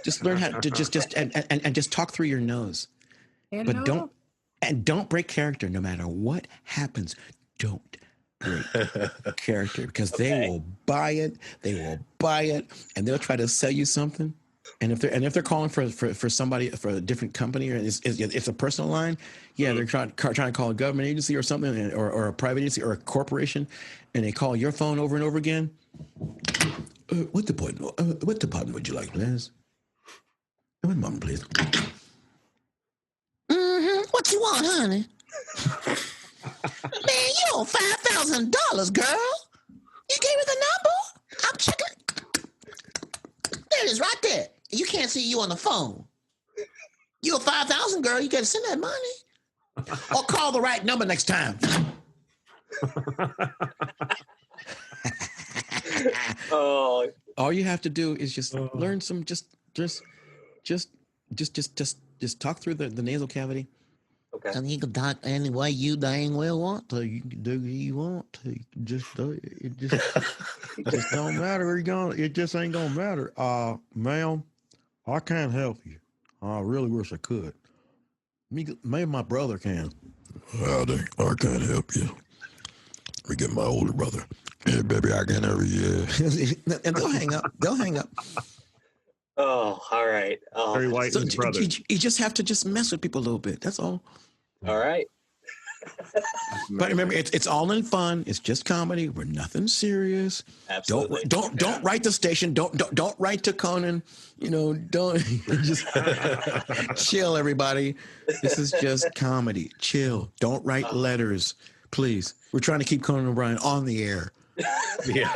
Just learn how to just talk through your nose. But don't break character no matter what happens. Don't break character because they will buy it. They will buy it and they'll try to sell you something. And if they're calling for somebody for a different company or it's a personal line, yeah, they're trying to call a government agency or something or a private agency or a corporation, and they call your phone over and over again. What department would you like, please? One moment, please. What you want, honey? Man, you owe $5,000, girl. You gave me the number? I'm checking. There it is, right there. You can't see you on the phone. You owe $5,000, girl. You got to send that money, or call the right number next time. Oh, All you have to do is just learn some just talk through the nasal cavity. okay. And you can talk any way you dang well want to. You can do what you want to. Just do it. It just don't matter. It just ain't gonna matter. Ma'am, I can't help you. I really wish I could. Maybe my brother can. Howdy, I can't help you. Let me get my older brother. Hey, baby, I can't help you. And they'll hang up. Oh, all right. Oh, Barry White and his brother. You just have to just mess with people a little bit. That's all. all right. But remember, it's all in fun. It's just comedy. We're nothing serious. Absolutely. Don't write the station. Don't write to Conan. Don't just chill, everybody. This is just comedy. Chill. Don't write letters, please. We're trying to keep Conan O'Brien on the air. Yeah.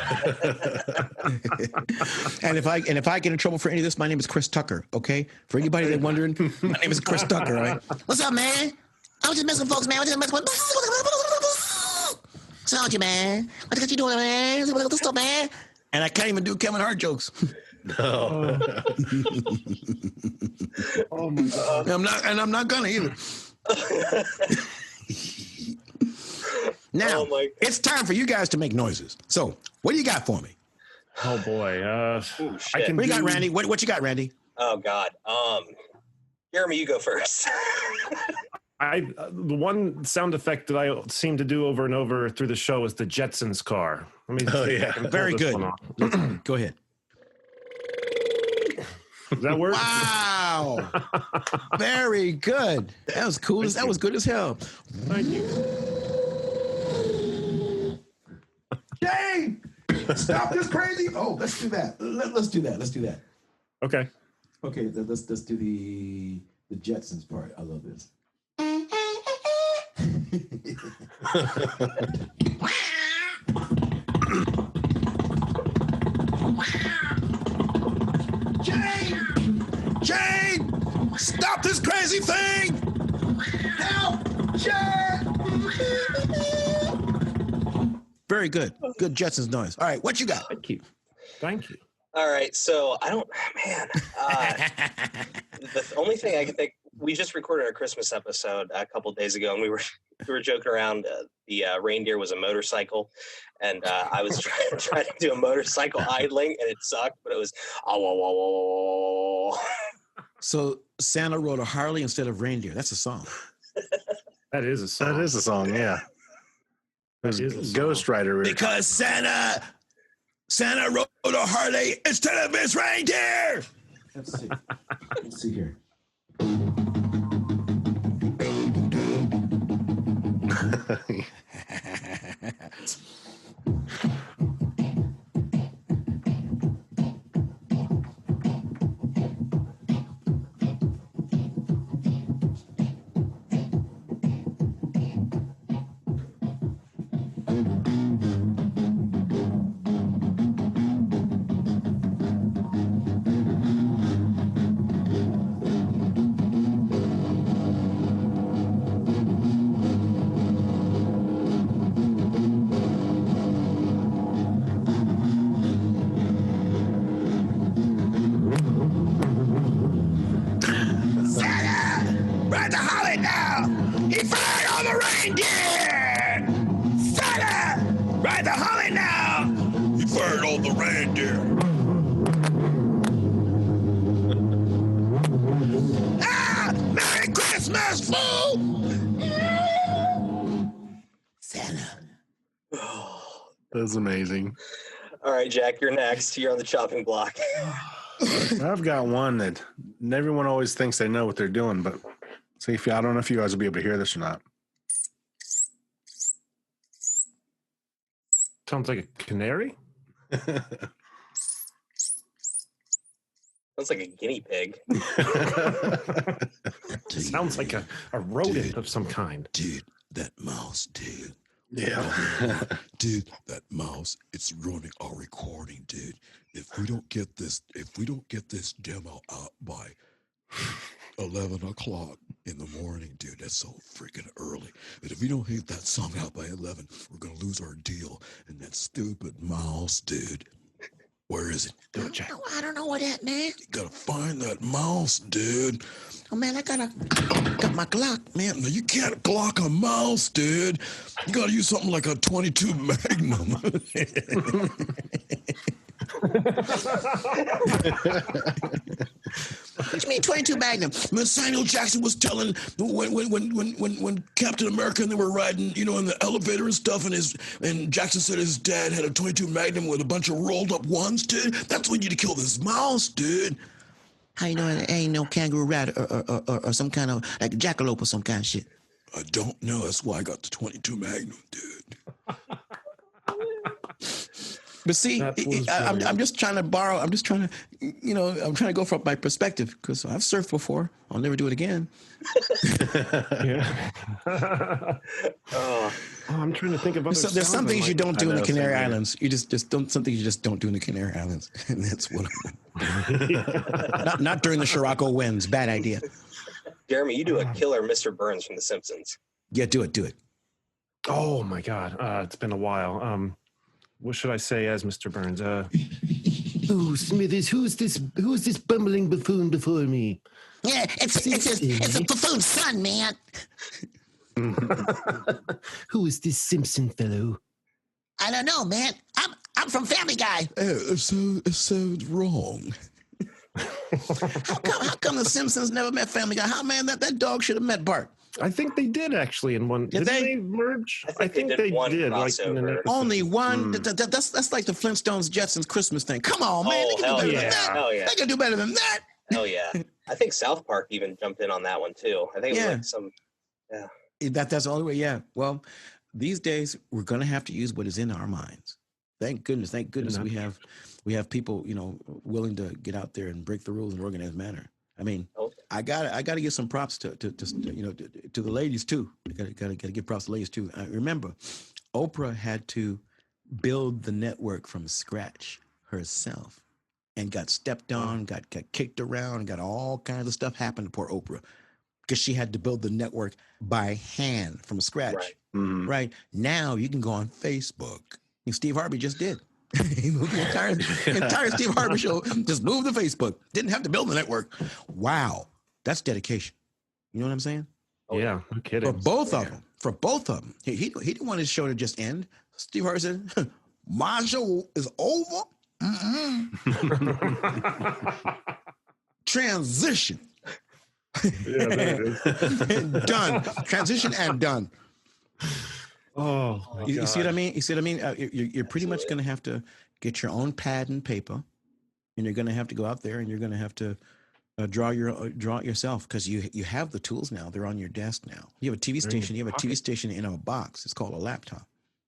And if I get in trouble for any of this, my name is Chris Tucker. Okay, for anybody that's wondering, my name is Chris Tucker. Right? What's up, man? I was just messing with folks, man. I was just messing with. What's wrong with you, man? What you doing, man? What's up, man? And I can't even do Kevin Hart jokes. No. Oh my God. I'm not gonna either. Now Oh, my God. it's time for you guys to make noises. So, what do you got for me? Oh boy. Ooh, I shit. can What do you got, do- Randy? What you got, Randy? Oh God. Jeremy, you go first. The one sound effect that I seem to do over and over through the show is the Jetsons car. Let me see if I can pull Very this good. one off. Go ahead. Does that work? Wow. Very good. That was cool. That was good as hell. Thank you. Jane, stop this crazy. Oh, let's do that. Let's do that. Okay. Okay, let's do the Jetsons part. I love this. Jane, stop this crazy thing. Help, Jane! Very good. Good Jetsons noise. All right, what you got? Thank you. Thank you. All right, so I don't, man. The only thing I can think, we just recorded our Christmas episode a couple of days ago, and we were joking around. The reindeer was a motorcycle, and I was trying to do a motorcycle idling, and it sucked, but it was So Santa rode a Harley instead of reindeer. That's a song. That is a song. That is a song, yeah. It was Ghost Rider. Because Santa rode a Harley instead of his reindeer. Let's see. Let's see here. Ride the Harley now! He fired on the reindeer! Santa! Ride the Harley now! He fired on the reindeer! Merry Christmas, fool! Santa. That's amazing. All right, Jack, you're next. You're on the chopping block. I've got one that everyone always thinks they know what they're doing, but see if I don't know if you guys will be able to hear this or not. Sounds like a canary. Sounds like a guinea pig. Sounds like a rodent of some kind. Dude, that mouse, dude. Yeah. Dude, that mouse, it's ruining our recording, dude. If we don't get this demo out by 11 o'clock in the morning, dude, that's so freaking early. But if we don't hit that song out by 11, we're going to lose our deal. And that stupid mouse, dude, where is it? I don't know where that, man. You got to find that mouse, dude. Oh, man, I got my Glock, man. No, you can't Glock a mouse, dude. You got to use something like a 22 Magnum. What you mean 22 Magnum? When Samuel Jackson was telling when Captain America and they were riding, in the elevator and stuff, and Jackson said his dad had a 22 Magnum with a bunch of rolled up ones, dude. That's when you need to kill this mouse, dude. How you know it ain't no kangaroo rat or some kind of like jackalope or some kind of shit? I don't know. That's why I got the 22 Magnum, dude. But see, I'm just trying to borrow. I'm just trying to, I'm trying to go from my perspective because I've surfed before. I'll never do it again. Yeah. I'm trying to think of other. So there's some things you don't do in the Canary same here. Islands. You just don't. Some things you just don't do in the Canary Islands, and that's what. Not during the Scirocco winds. Bad idea. Jeremy, you do a killer Mr. Burns from The Simpsons. Yeah, do it. Oh my God, it's been a while. What should I say as Mr. Burns? Oh, Smithers, who's this bumbling buffoon before me? Yeah, it's a buffoon's son, man. Who is this Simpson fellow? I don't know, man. I'm from Family Guy. It's so wrong. How come the Simpsons never met Family Guy? How, man, that dog should have met Bart. I think they did actually in one. Did Didn't they merge? I think they did one did. crossover. Only one. That's like the Flintstones Jetsons Christmas thing. Come on, man. They can do hell better yeah. than that. Hell yeah. They can do better than that. Oh yeah. I think South Park even jumped in on that one too. I think it was like some. Yeah. That's the only way. Yeah. Well, these days we're going to have to use what is in our minds. Thank goodness we have people willing to get out there and break the rules in an organized manner. I mean, I got to give some props to the ladies too. Got to give props to ladies too. Remember, Oprah had to build the network from scratch herself, and got stepped on, got kicked around, got all kinds of stuff happen to poor Oprah because she had to build the network by hand from scratch. Right. Mhm. Right now, you can go on Facebook. Steve Harvey just did. He moved the entire Steve Harvey show. Just moved to Facebook. Didn't have to build the network. Wow, that's dedication. You know what I'm saying? Yeah, no kidding. For both of them. He didn't want his show to just end. Steve Harvey said, "My show is over. Transition." Yeah, there it is. And done. Transition and done. Oh, You see what I mean? You see what I mean? You're pretty much going to have to get your own pad and paper, and you're going to have to go out there and you're going to have to draw it yourself, because you have the tools now. They're on your desk now. You have a TV station. You have a TV station in a box. It's called a laptop,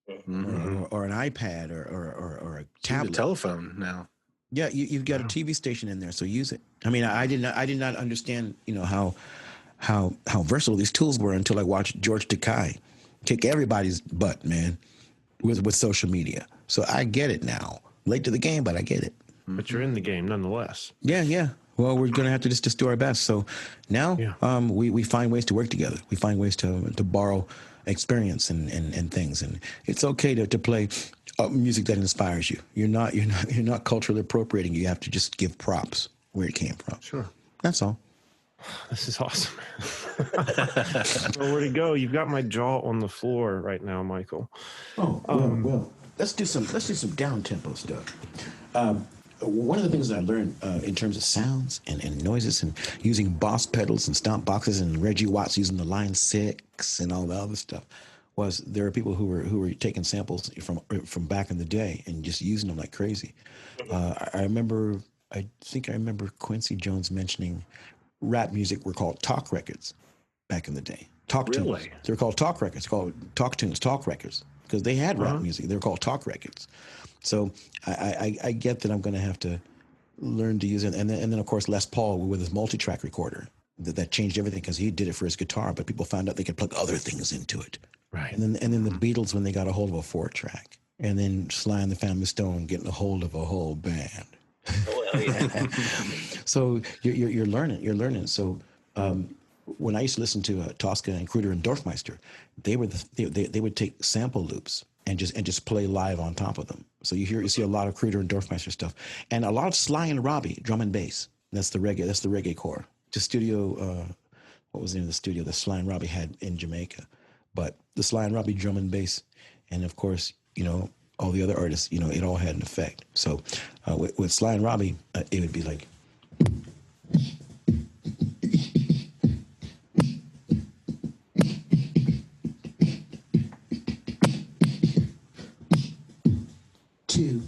or an iPad, or a tablet. A telephone now. Yeah, you've got a TV station in there, so use it. I mean, I did not understand, how versatile these tools were until I watched George Takei kick everybody's butt, man, with social media. So I get it now. Late to the game, but I get it. But you're in the game nonetheless. Yeah. Well, we're gonna have to just do our best. So now, we find ways to work together. We find ways to borrow experience and things, and it's okay to play music that inspires you. You're not culturally appropriating. You have to just give props where it came from. Sure. That's all. This is awesome. Well, where'd it go? You've got my jaw on the floor right now, Michael. Oh, well, let's do some down tempo stuff. One of the things that I learned in terms of sounds and noises, and using boss pedals and stomp boxes, and Reggie Watts using the Line 6 and all the other stuff, was there are people who were taking samples from back in the day and just using them like crazy. I think I remember Quincy Jones mentioning rap music were called talk records back in the day. Talk tunes. They were called talk records, called talk tunes, talk records, because they had rap music. They were called talk records. So I get that I'm going to have to learn to use it. And then of course, Les Paul with his multi-track recorder, that changed everything, because he did it for his guitar, but people found out they could plug other things into it. Right. And then the Beatles, when they got a hold of a 4-track, and then Sly and the Family Stone getting a hold of a whole band. Well, yeah. So you're learning. So when I used to listen to Tosca and Kruder and Dorfmeister, they would take sample loops and just play live on top of them. So you see a lot of Kruder and Dorfmeister stuff, and a lot of Sly and Robbie drum and bass. That's the reggae core. Just studio. What was the name of the studio that Sly and Robbie had in Jamaica? But the Sly and Robbie drum and bass, and of course, all the other artists, it all had an effect. So with Sly and Robbie, it would be like. Two.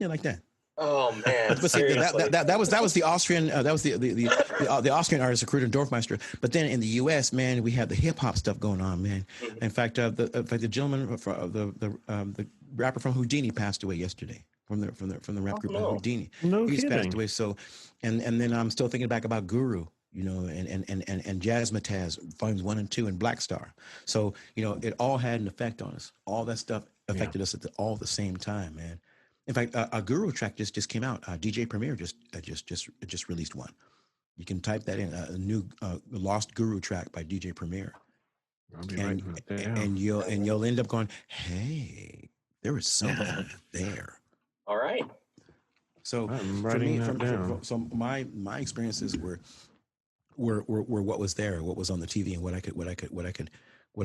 Like that. Oh man! But see, that was the Austrian the Austrian artist Kruder and Dorfmeister. But then in the U.S., man, we have the hip hop stuff going on, man. Mm-hmm. In fact, the gentleman the rapper from Houdini passed away yesterday from the rap group Houdini. No He's kidding. passed away. So, and then I'm still thinking back about Guru and Jazzmatazz, volumes 1 and 2, and Black Star. So, it all had an effect on us. All that stuff affected us all at the same time, man. In fact, a Guru track just came out. DJ Premier just released one. You can type that in, a new Lost Guru track by DJ Premier. I'll be writing that down. And you'll end up going, hey, there was something there. All right. So I'm for writing me, that down. so my experiences were what was there, what was on the TV, and what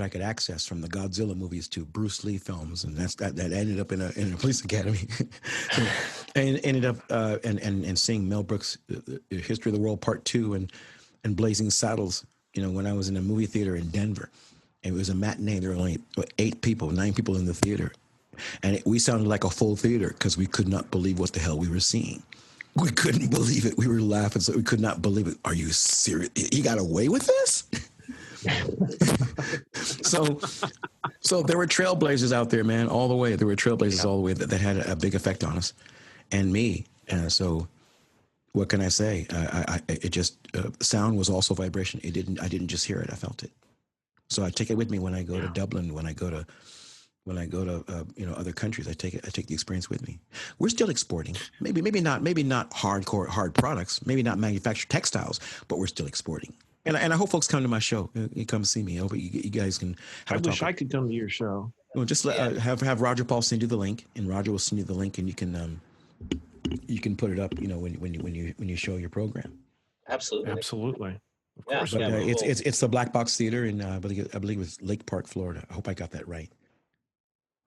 I could access, from the Godzilla movies to Bruce Lee films, and that ended up in a police academy, and ended up and seeing Mel Brooks' History of the World Part 2 and Blazing Saddles. When I was in a movie theater in Denver, and it was a matinee. There were only 9 people in the theater, and we sounded like a full theater because we could not believe what the hell we were seeing. We couldn't believe it. We were laughing, so we could not believe it. Are you serious? You got away with this? So there were trailblazers out there, man, all the way. There were trailblazers all the way that had a big effect on us and me. So what can I say? It just sound was also vibration. I didn't just hear it. I felt it. So I take it with me when I go to Dublin, when I go to other countries. I take the experience with me. We're still exporting. Maybe not hard products, maybe not manufactured textiles, but we're still exporting. And I hope folks come to my show. You come see me. I hope you guys can have I a talk. wish I could come to your show. Well, just have Roger Paul send you the link, and Roger will send you the link, and you can put it up. When you show your program. Absolutely. Of course. But it's the Black Box Theater in I believe it was Lake Park, Florida. I hope I got that right.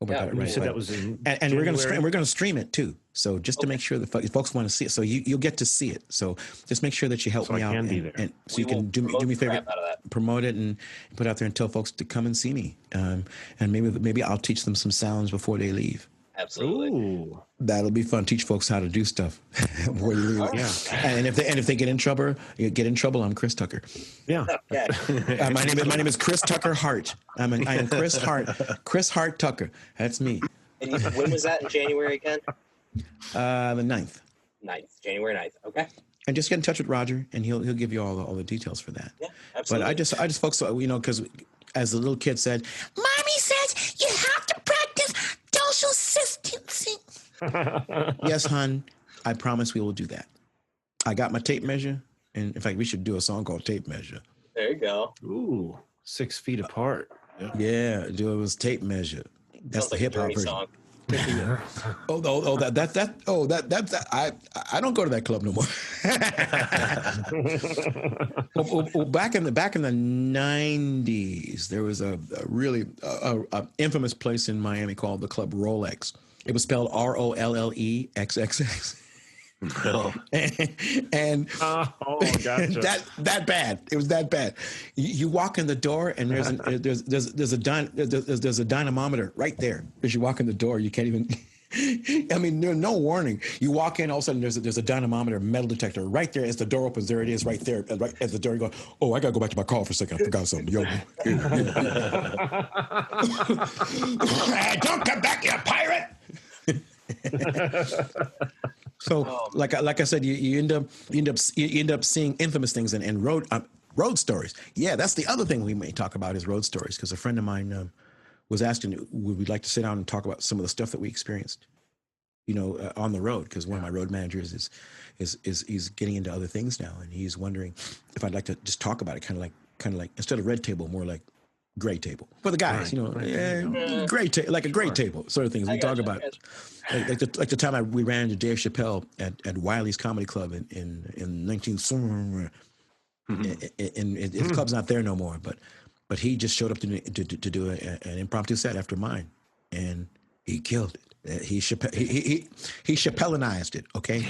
I got it right. You said that was in and we're gonna stream it too. So just to make sure that folks want to see it, so you'll get to see it. So just make sure that you help me out, and so you can do me a favor, promote it and put it out there and tell folks to come and see me. And maybe I'll teach them some sounds before they leave. Absolutely. Ooh. That'll be fun. Teach folks how to do stuff before they leave. Yeah. And if they get in trouble, I'm Chris Tucker. Yeah. Okay. My name is Chris Tucker Hart. I am Chris Hart. Chris Hart Tucker. That's me. And when was that, in January again? The 9th. January 9th. Okay. And just get in touch with Roger, and he'll give you all the details for that. Yeah, absolutely. But I just folks, because as the little kid said, Mommy says you have to practice social distancing. yes, hon, I promise we will do that. I got my tape measure, and in fact, we should do a song called Tape Measure. There you go. Ooh, 6 feet apart. Yeah, do it was Tape Measure. That's the hip hop version. Song. I don't go to that club no more. Back in the 90s, there was a really infamous place in Miami called the Club Rolex. It was spelled ROLLEXXX. and gotcha. that bad. It was that bad. You walk in the door and there's a dynamometer right there. As you walk in the door, you can't even. I mean, there's no warning. You walk in, all of a sudden there's a dynamometer, metal detector right there. As the door opens, there it is, right there. Right as the door, you go, oh, I gotta go back to my car for a second. I forgot something. Yo, don't come back, you pirate. So, like I said, you end up seeing infamous things and road stories. Yeah, that's the other thing we may talk about is road stories, because a friend of mine was asking, would we like to sit down and talk about some of the stuff that we experienced, on the road? Because one of my road managers is getting into other things now, and he's wondering if I'd like to just talk about it, kind of like instead of red table, more like gray table for the guys, gray like a gray table sort of things. We talk about it. Like the time we ran into Dave Chappelle at Wiley's Comedy Club in 19. His club's not there no more, but he just showed up to do an impromptu set after mine, and he killed it. He Chappelleanized it. Okay,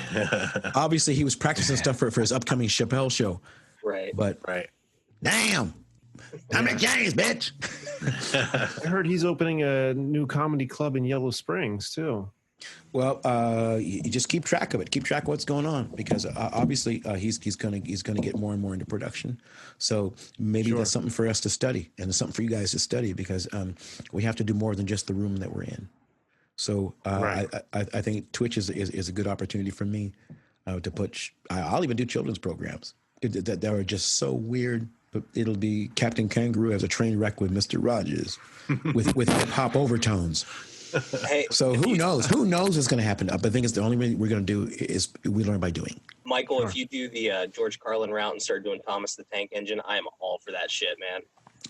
obviously he was practicing stuff for his upcoming Chappelle show. Right. But damn. I'm in James, bitch. I heard he's opening a new comedy club in Yellow Springs too. Well, you just keep track of it. Keep track of what's going on, because obviously he's gonna get more and more into production. So maybe that's something for us to study, and it's something for you guys to study, because we have to do more than just the room that we're in. So I think Twitch is a good opportunity for me to put. I'll even do children's programs. that are just so weird. But it'll be Captain Kangaroo as a train wreck with Mr. Rogers, with hip hop overtones. Hey, So who knows? Who knows what's going to happen? But the thing is, the only way we're going to do is we learn by doing. Michael, if you do the George Carlin route and start doing Thomas the Tank Engine, I am all for that shit, man.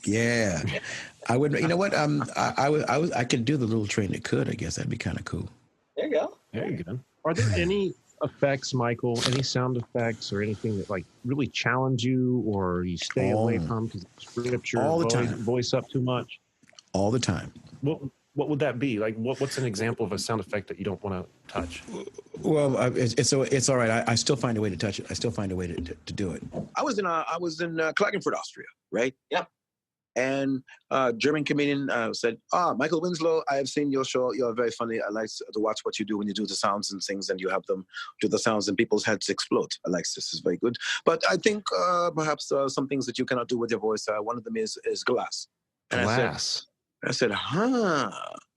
Yeah, I would. You know what? I could do the little train that could. I guess that'd be kind of cool. There you go. There you go. Are there any effects, Michael? Any sound effects or anything that like really challenge you, or you stay away from because it scripts your all the time. Voice up too much? All the time. What would that be? Like, what's an example of a sound effect that you don't want to touch? Well, it's all right. I still find a way to touch it. I still find a way to do it. I was in Klagenfurt, Austria, right? Yeah. And German comedian said, Michael Winslow, I have seen your show. You're very funny. I like to watch what you do when you do the sounds and things, and you have them do the sounds and people's heads explode. I like this. Is very good. But I think perhaps some things that you cannot do with your voice. One of them is glass. And Glass. I said,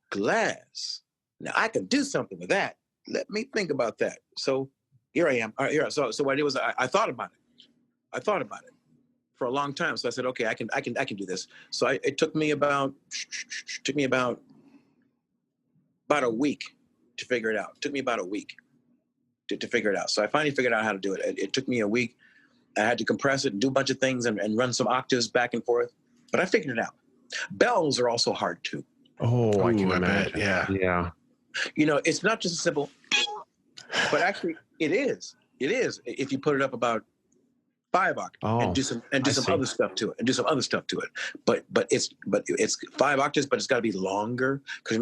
glass. Now I can do something with that. Let me think about that. So here I am. So what I did was I thought about it. I thought about it for a long time. So I said, okay, I can do this. So it took me about a week to figure it out. It took me about a week to figure it out. So I finally figured out how to do it. It took me a week. I had to compress it and do a bunch of things and run some octaves back and forth. But I figured it out. Bells are also hard too. Oh, I can imagine. bet. Yeah. You know, it's not just a simple, but actually it is. It is if you put it up about 5 octaves and do some other stuff to it. But it's 5 octaves, but it's got to be longer. Because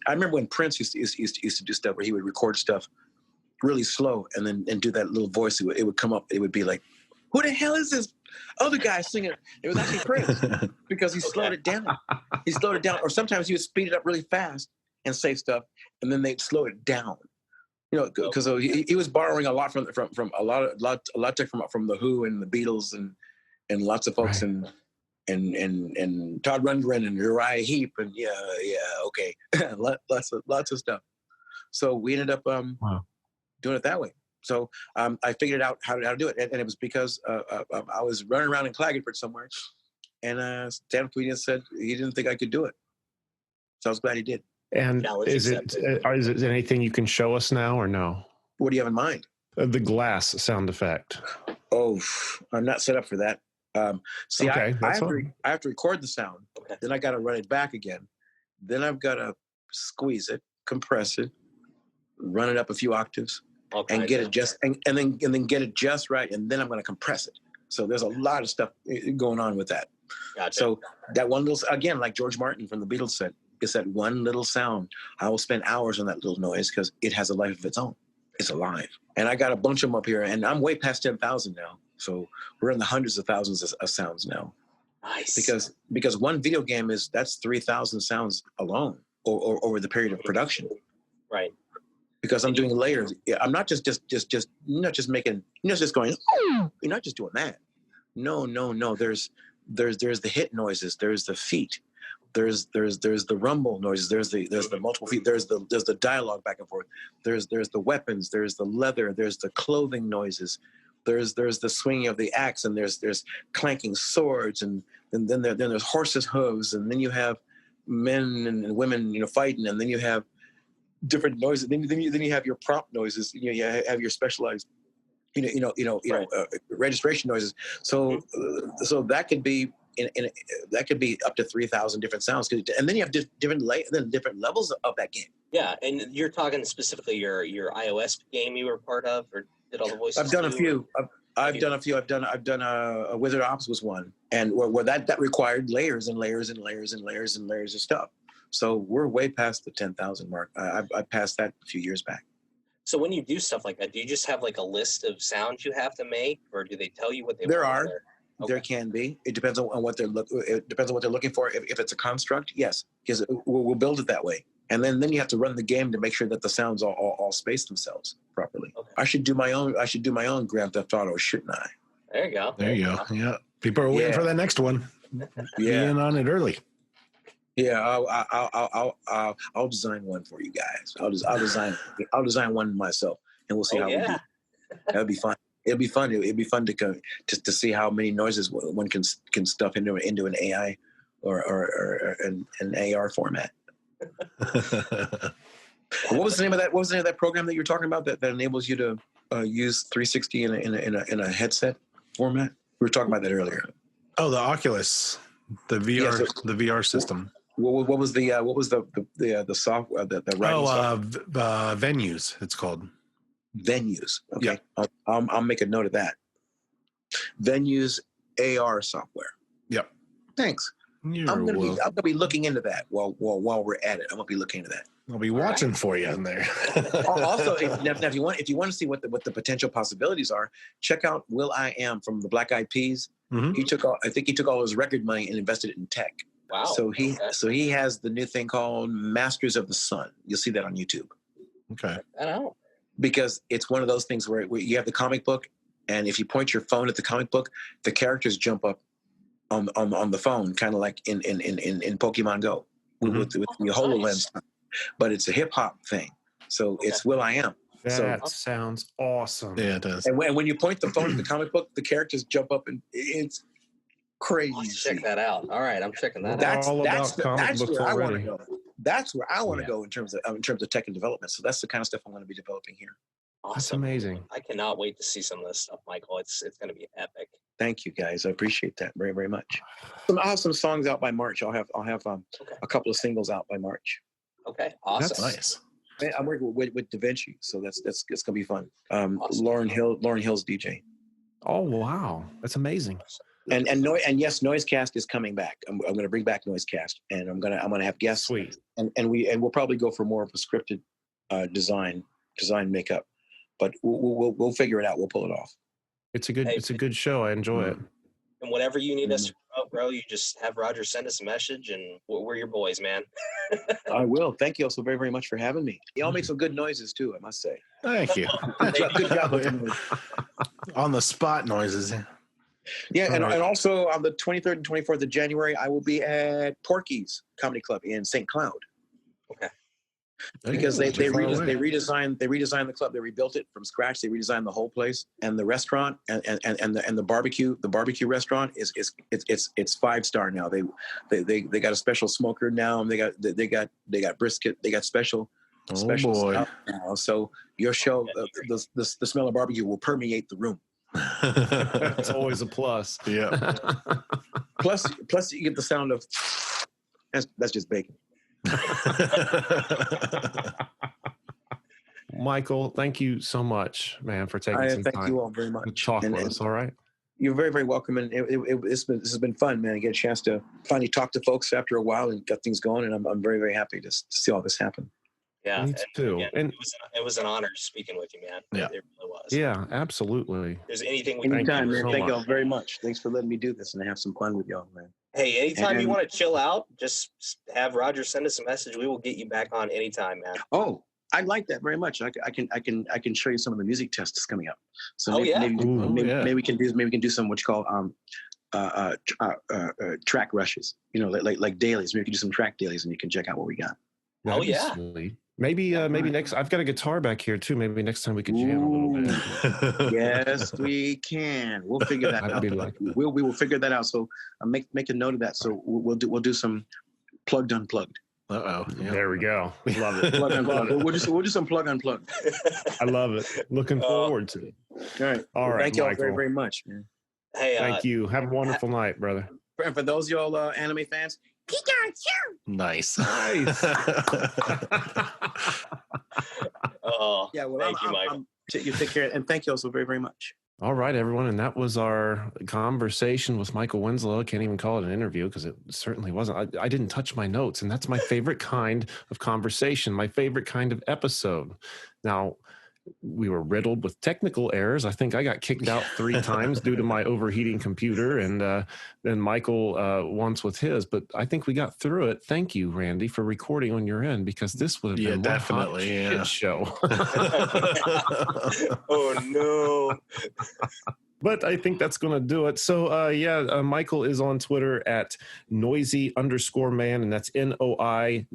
I remember when Prince used to do stuff where he would record stuff really slow and then do that little voice. It would come up. It would be like, who the hell is this other guy singing? It was actually Prince because he slowed it down. He slowed it down. Or sometimes he would speed it up really fast and say stuff, and then they'd slow it down. You know, because he was borrowing a lot from a lot from the Who and the Beatles and lots of folks and Todd Rundgren and Uriah Heep and okay, lots of stuff. So we ended up doing it that way. So I figured out how to do it, and it was because I was running around in Klagenfurt somewhere, and stand-up comedian said he didn't think I could do it. So I was glad he did. And is it anything you can show us now or no? What do you have in mind? The glass sound effect. Oh, I'm not set up for that. See, okay, I have to record the sound. Okay. Then I got to run it back again. Then I've got to squeeze it, compress it, run it up a few octaves, and get it just and then get it just right. And then I'm going to compress it. So there's a lot of stuff going on with that. Gotcha. So that one little, again, like George Martin from the Beatles said, it's that one little sound. I will spend hours on that little noise because it has a life of its own. It's alive. And I got a bunch of them up here, and I'm way past 10,000 now. So we're in the hundreds of thousands of sounds now. Nice. Because one video game that's 3,000 sounds alone or over the period of production. Right. Because I'm doing layers. I'm not just making, just going, you're not just doing that. No. There's the hit noises. There's the feet. There's the rumble noises. There's the multiple feet. There's the dialogue back and forth. There's the weapons. There's the leather. There's the clothing noises. There's the swinging of the axe, and there's clanking swords, and then there's horses' hooves, and then you have men and women fighting, and then you have different noises. Then you have your prompt noises. You have your specialized registration noises. So that could be. That could be up to 3,000 different sounds, and then you have different levels of that game. Yeah, and you're talking specifically your iOS game you were part of, or did all the voices? I've done a few. I've done a few. I've done a Wizard Ops was one, and where that required layers and layers and layers and layers and layers of stuff. So we're way past the 10,000 mark. I passed that a few years back. So when you do stuff like that, do you just have like a list of sounds you have to make, or do they tell you what they want? There are. Okay. There can be. It depends on what they're looking for. If it's a construct, yes, because we'll build it that way. And then you have to run the game to make sure that the sounds all space themselves properly. Okay. I should do my own Grand Theft Auto, shouldn't I? There you go. There you go. Yeah, people are waiting for the next one. Yeah, in on it early. Yeah, I'll design one for you guys. I'll design one myself, and we'll see how we do. That'd be fun. It'll be fun. It'll be fun to go just to see how many noises one can stuff into an AI or an AR format. What was the name of that? What was the name of that program that you're talking about that enables you to use 360 in a headset format? We were talking about that earlier. Oh, the Oculus, the VR, the VR system. What was the software? The writing software? Venues. It's called Venues. Okay, yeah. I'll make a note of that. Venues AR software. Yep. Thanks. I'm gonna be looking into that while we're at it. I'm gonna be looking into that. I'll be watching for you in there. Also, if you want to see what the potential possibilities are, check out Will.i.am from the Black Eyed Peas. Mm-hmm. I think he took all his record money and invested it in tech. Wow. So he has the new thing called Masters of the Sun. You'll see that on YouTube. Okay. I know. Because it's one of those things where you have the comic book, and if you point your phone at the comic book, the characters jump up on the phone, kind of like in Pokemon Go with the HoloLens. Nice. But it's a hip hop thing, so it's Will.i.am. That sounds awesome. Yeah, it does. And when you point the phone at the comic book, the characters jump up, and it's crazy. I'll check that out. All right, I'm checking that out. That's where I want to go. That's where I want to go in terms of tech and development. So that's the kind of stuff I'm going to be developing here. Awesome. That's amazing. I cannot wait to see some of this stuff, Michael. It's going to be epic. Thank you, guys. I appreciate that very, very much. I'll have some songs out by March. I'll have a couple of singles out by March. Okay, awesome. That's nice. I'm working with Da Vinci, so that's it's gonna be fun. Awesome. Lauren Hill's DJ. Oh wow, that's amazing. And yes, Noisecast is coming back. I'm gonna bring back Noisecast, and I'm gonna have guests. Sweet. And we'll probably go for more of a scripted design makeup, but we'll figure it out. We'll pull it off. It's a good show. I enjoy it. And whatever you need us to promote, bro, you just have Roger send us a message, and we're your boys, man. I will. Thank you all so very, very much for having me. You all make some good noises too, I must say. Thank you. Good job. On the spot noises. Yeah, and also on the 23rd and 24th of January, I will be at Porky's Comedy Club in St. Cloud. Okay. Because they redesigned the club. They rebuilt it from scratch. They redesigned the whole place, and the restaurant and the barbecue restaurant is 5-star now. They got a special smoker now, and they got brisket. They got special stuff now. So your show, the smell of barbecue will permeate the room. That's always a plus. Yeah. Plus you get the sound of that's just bacon. Michael, thank you so much, man, for taking some time. Thank you all very much. To talk with us. All right. You're very, very welcome, and this has been fun, man. I get a chance to finally talk to folks after a while and get things going, and I'm very, very happy to see all this happen. Yeah, me too. Again, and it was an honor speaking with you, man. Yeah, it really was. Yeah, absolutely. If there's anything we anytime, man. so Thank much. y'all very much. Thanks for letting me do this and have some fun with y'all, man. Hey, anytime you want to chill out, just have Roger send us a message. We will get you back on anytime, man. Oh, I like that very much. I can show you some of the music tests coming up. So maybe we can do some what you call track rushes. You know, like dailies. Maybe we can do some track dailies, and you can check out what we got. That'd be sweet. Maybe next. I've got a guitar back here too. Maybe next time we could jam a little bit. Yes, we can. We'll figure that out. We will figure that out. So make a note of that. So we'll do some plugged unplugged. Yeah. There we go. Love it. Plug unplugged. We'll do some plug unplugged. I love it. Looking forward to it. All right. Thank you all Michael. very, very much, man. Hey, thank you. Have a wonderful night, brother. And for those y'all anime fans, Nice. Oh, yeah. Well, thank you, Michael. You take care, and thank you all so very, very much. All right, everyone. And that was our conversation with Michael Winslow. I can't even call it an interview because it certainly wasn't. I didn't touch my notes, and that's my favorite kind of conversation, my favorite kind of episode. Now, we were riddled with technical errors. I think I got kicked out 3 times due to my overheating computer, and then Michael once with his. But I think we got through it. Thank you, Randy, for recording on your end, because this would have been definitely shit show. Oh no! But I think that's going to do it. So, Michael is on Twitter at noisy_man, and that's NOIZEY,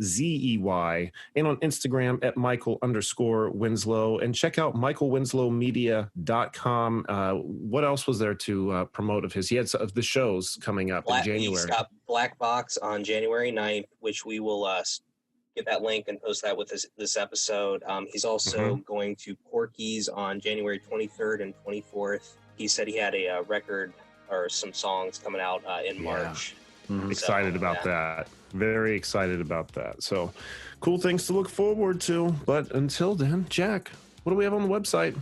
and on Instagram at Michael_Winslow. And check out michaelwinslowmedia.com. What else was there to promote of his? He had the shows coming up in January. He's got Black Box on January 9th, which we will get that link and post that with this episode. He's also going to Porky's on January 23rd and 24th. He said he had a record or some songs coming out in March. Excited about that. Very excited about that. So cool things to look forward to. But until then, Jack, what do we have on the website?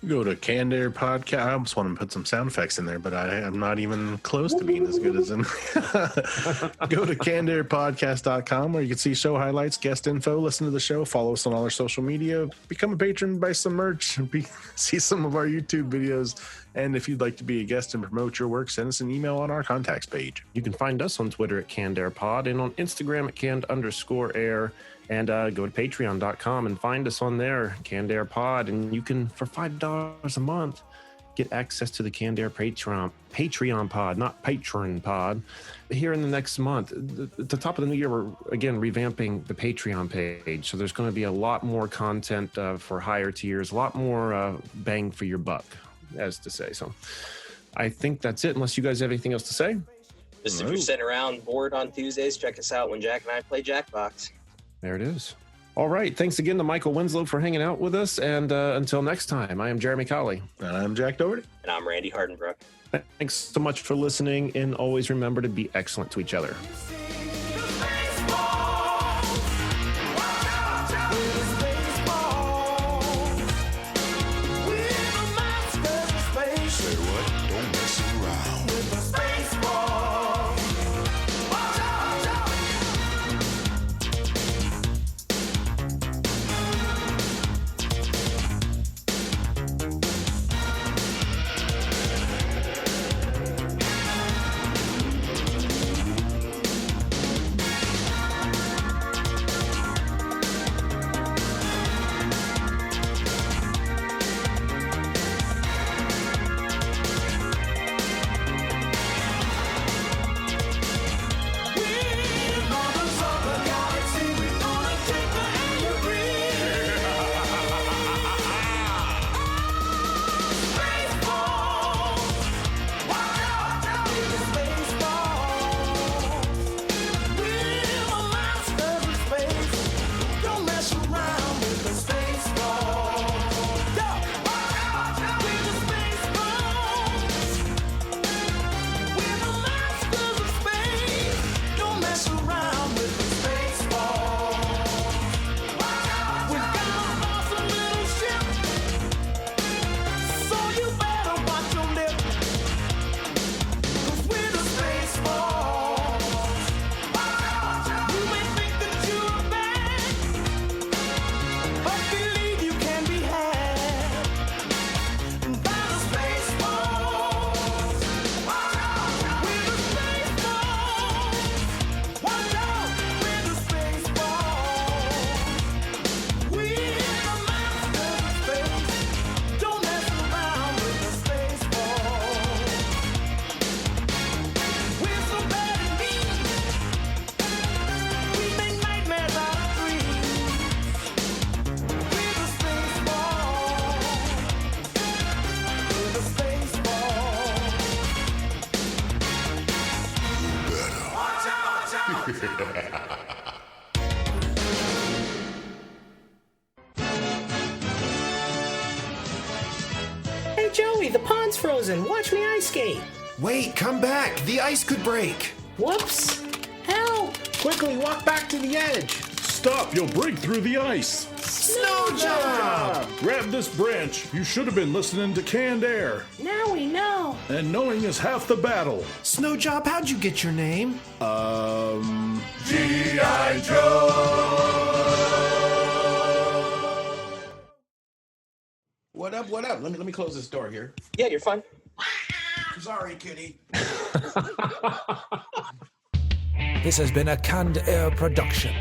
Go to Canned Air Podcast. I almost want to put some sound effects in there, but I'm not even close to being as good as him. Go to cannedairpodcast.com where you can see show highlights, guest info, listen to the show, follow us on all our social media, become a patron, buy some merch, see some of our YouTube videos. And if you'd like to be a guest and promote your work, send us an email on our contacts page. You can find us on Twitter at CannedAirPod and on Instagram at canned_air. And go to patreon.com and find us on there, Canned Air Pod. And you can, for $5 a month, get access to the Canned Air Patreon pod, not Patron pod. Here in the next month, at the top of the new year, we're again revamping the Patreon page. So there's going to be a lot more content for higher tiers, a lot more bang for your buck, as to say. So I think that's it, unless you guys have anything else to say. Just if you're sitting around bored on Tuesdays, check us out when Jack and I play Jackbox. There it is. All right. Thanks again to Michael Winslow for hanging out with us. And until next time, I am Jeremy Colley. And I'm Jack Doherty. And I'm Randy Hardenbrook. Thanks so much for listening. And always remember to be excellent to each other. Hey Joey, the pond's frozen. Watch me ice skate. Wait, come back. The ice could break. Whoops. Help! Quickly walk back to the edge. Stop, you'll break through the ice. Snow job! Grab this branch. You should have been listening to Canned Air. Now we know. And knowing is half the battle. Snow job, how'd you get your name? G.I. Joe! What up? What up? Let me close this door here. Yeah, you're fine. Sorry, kitty. This has been a Canned Air production.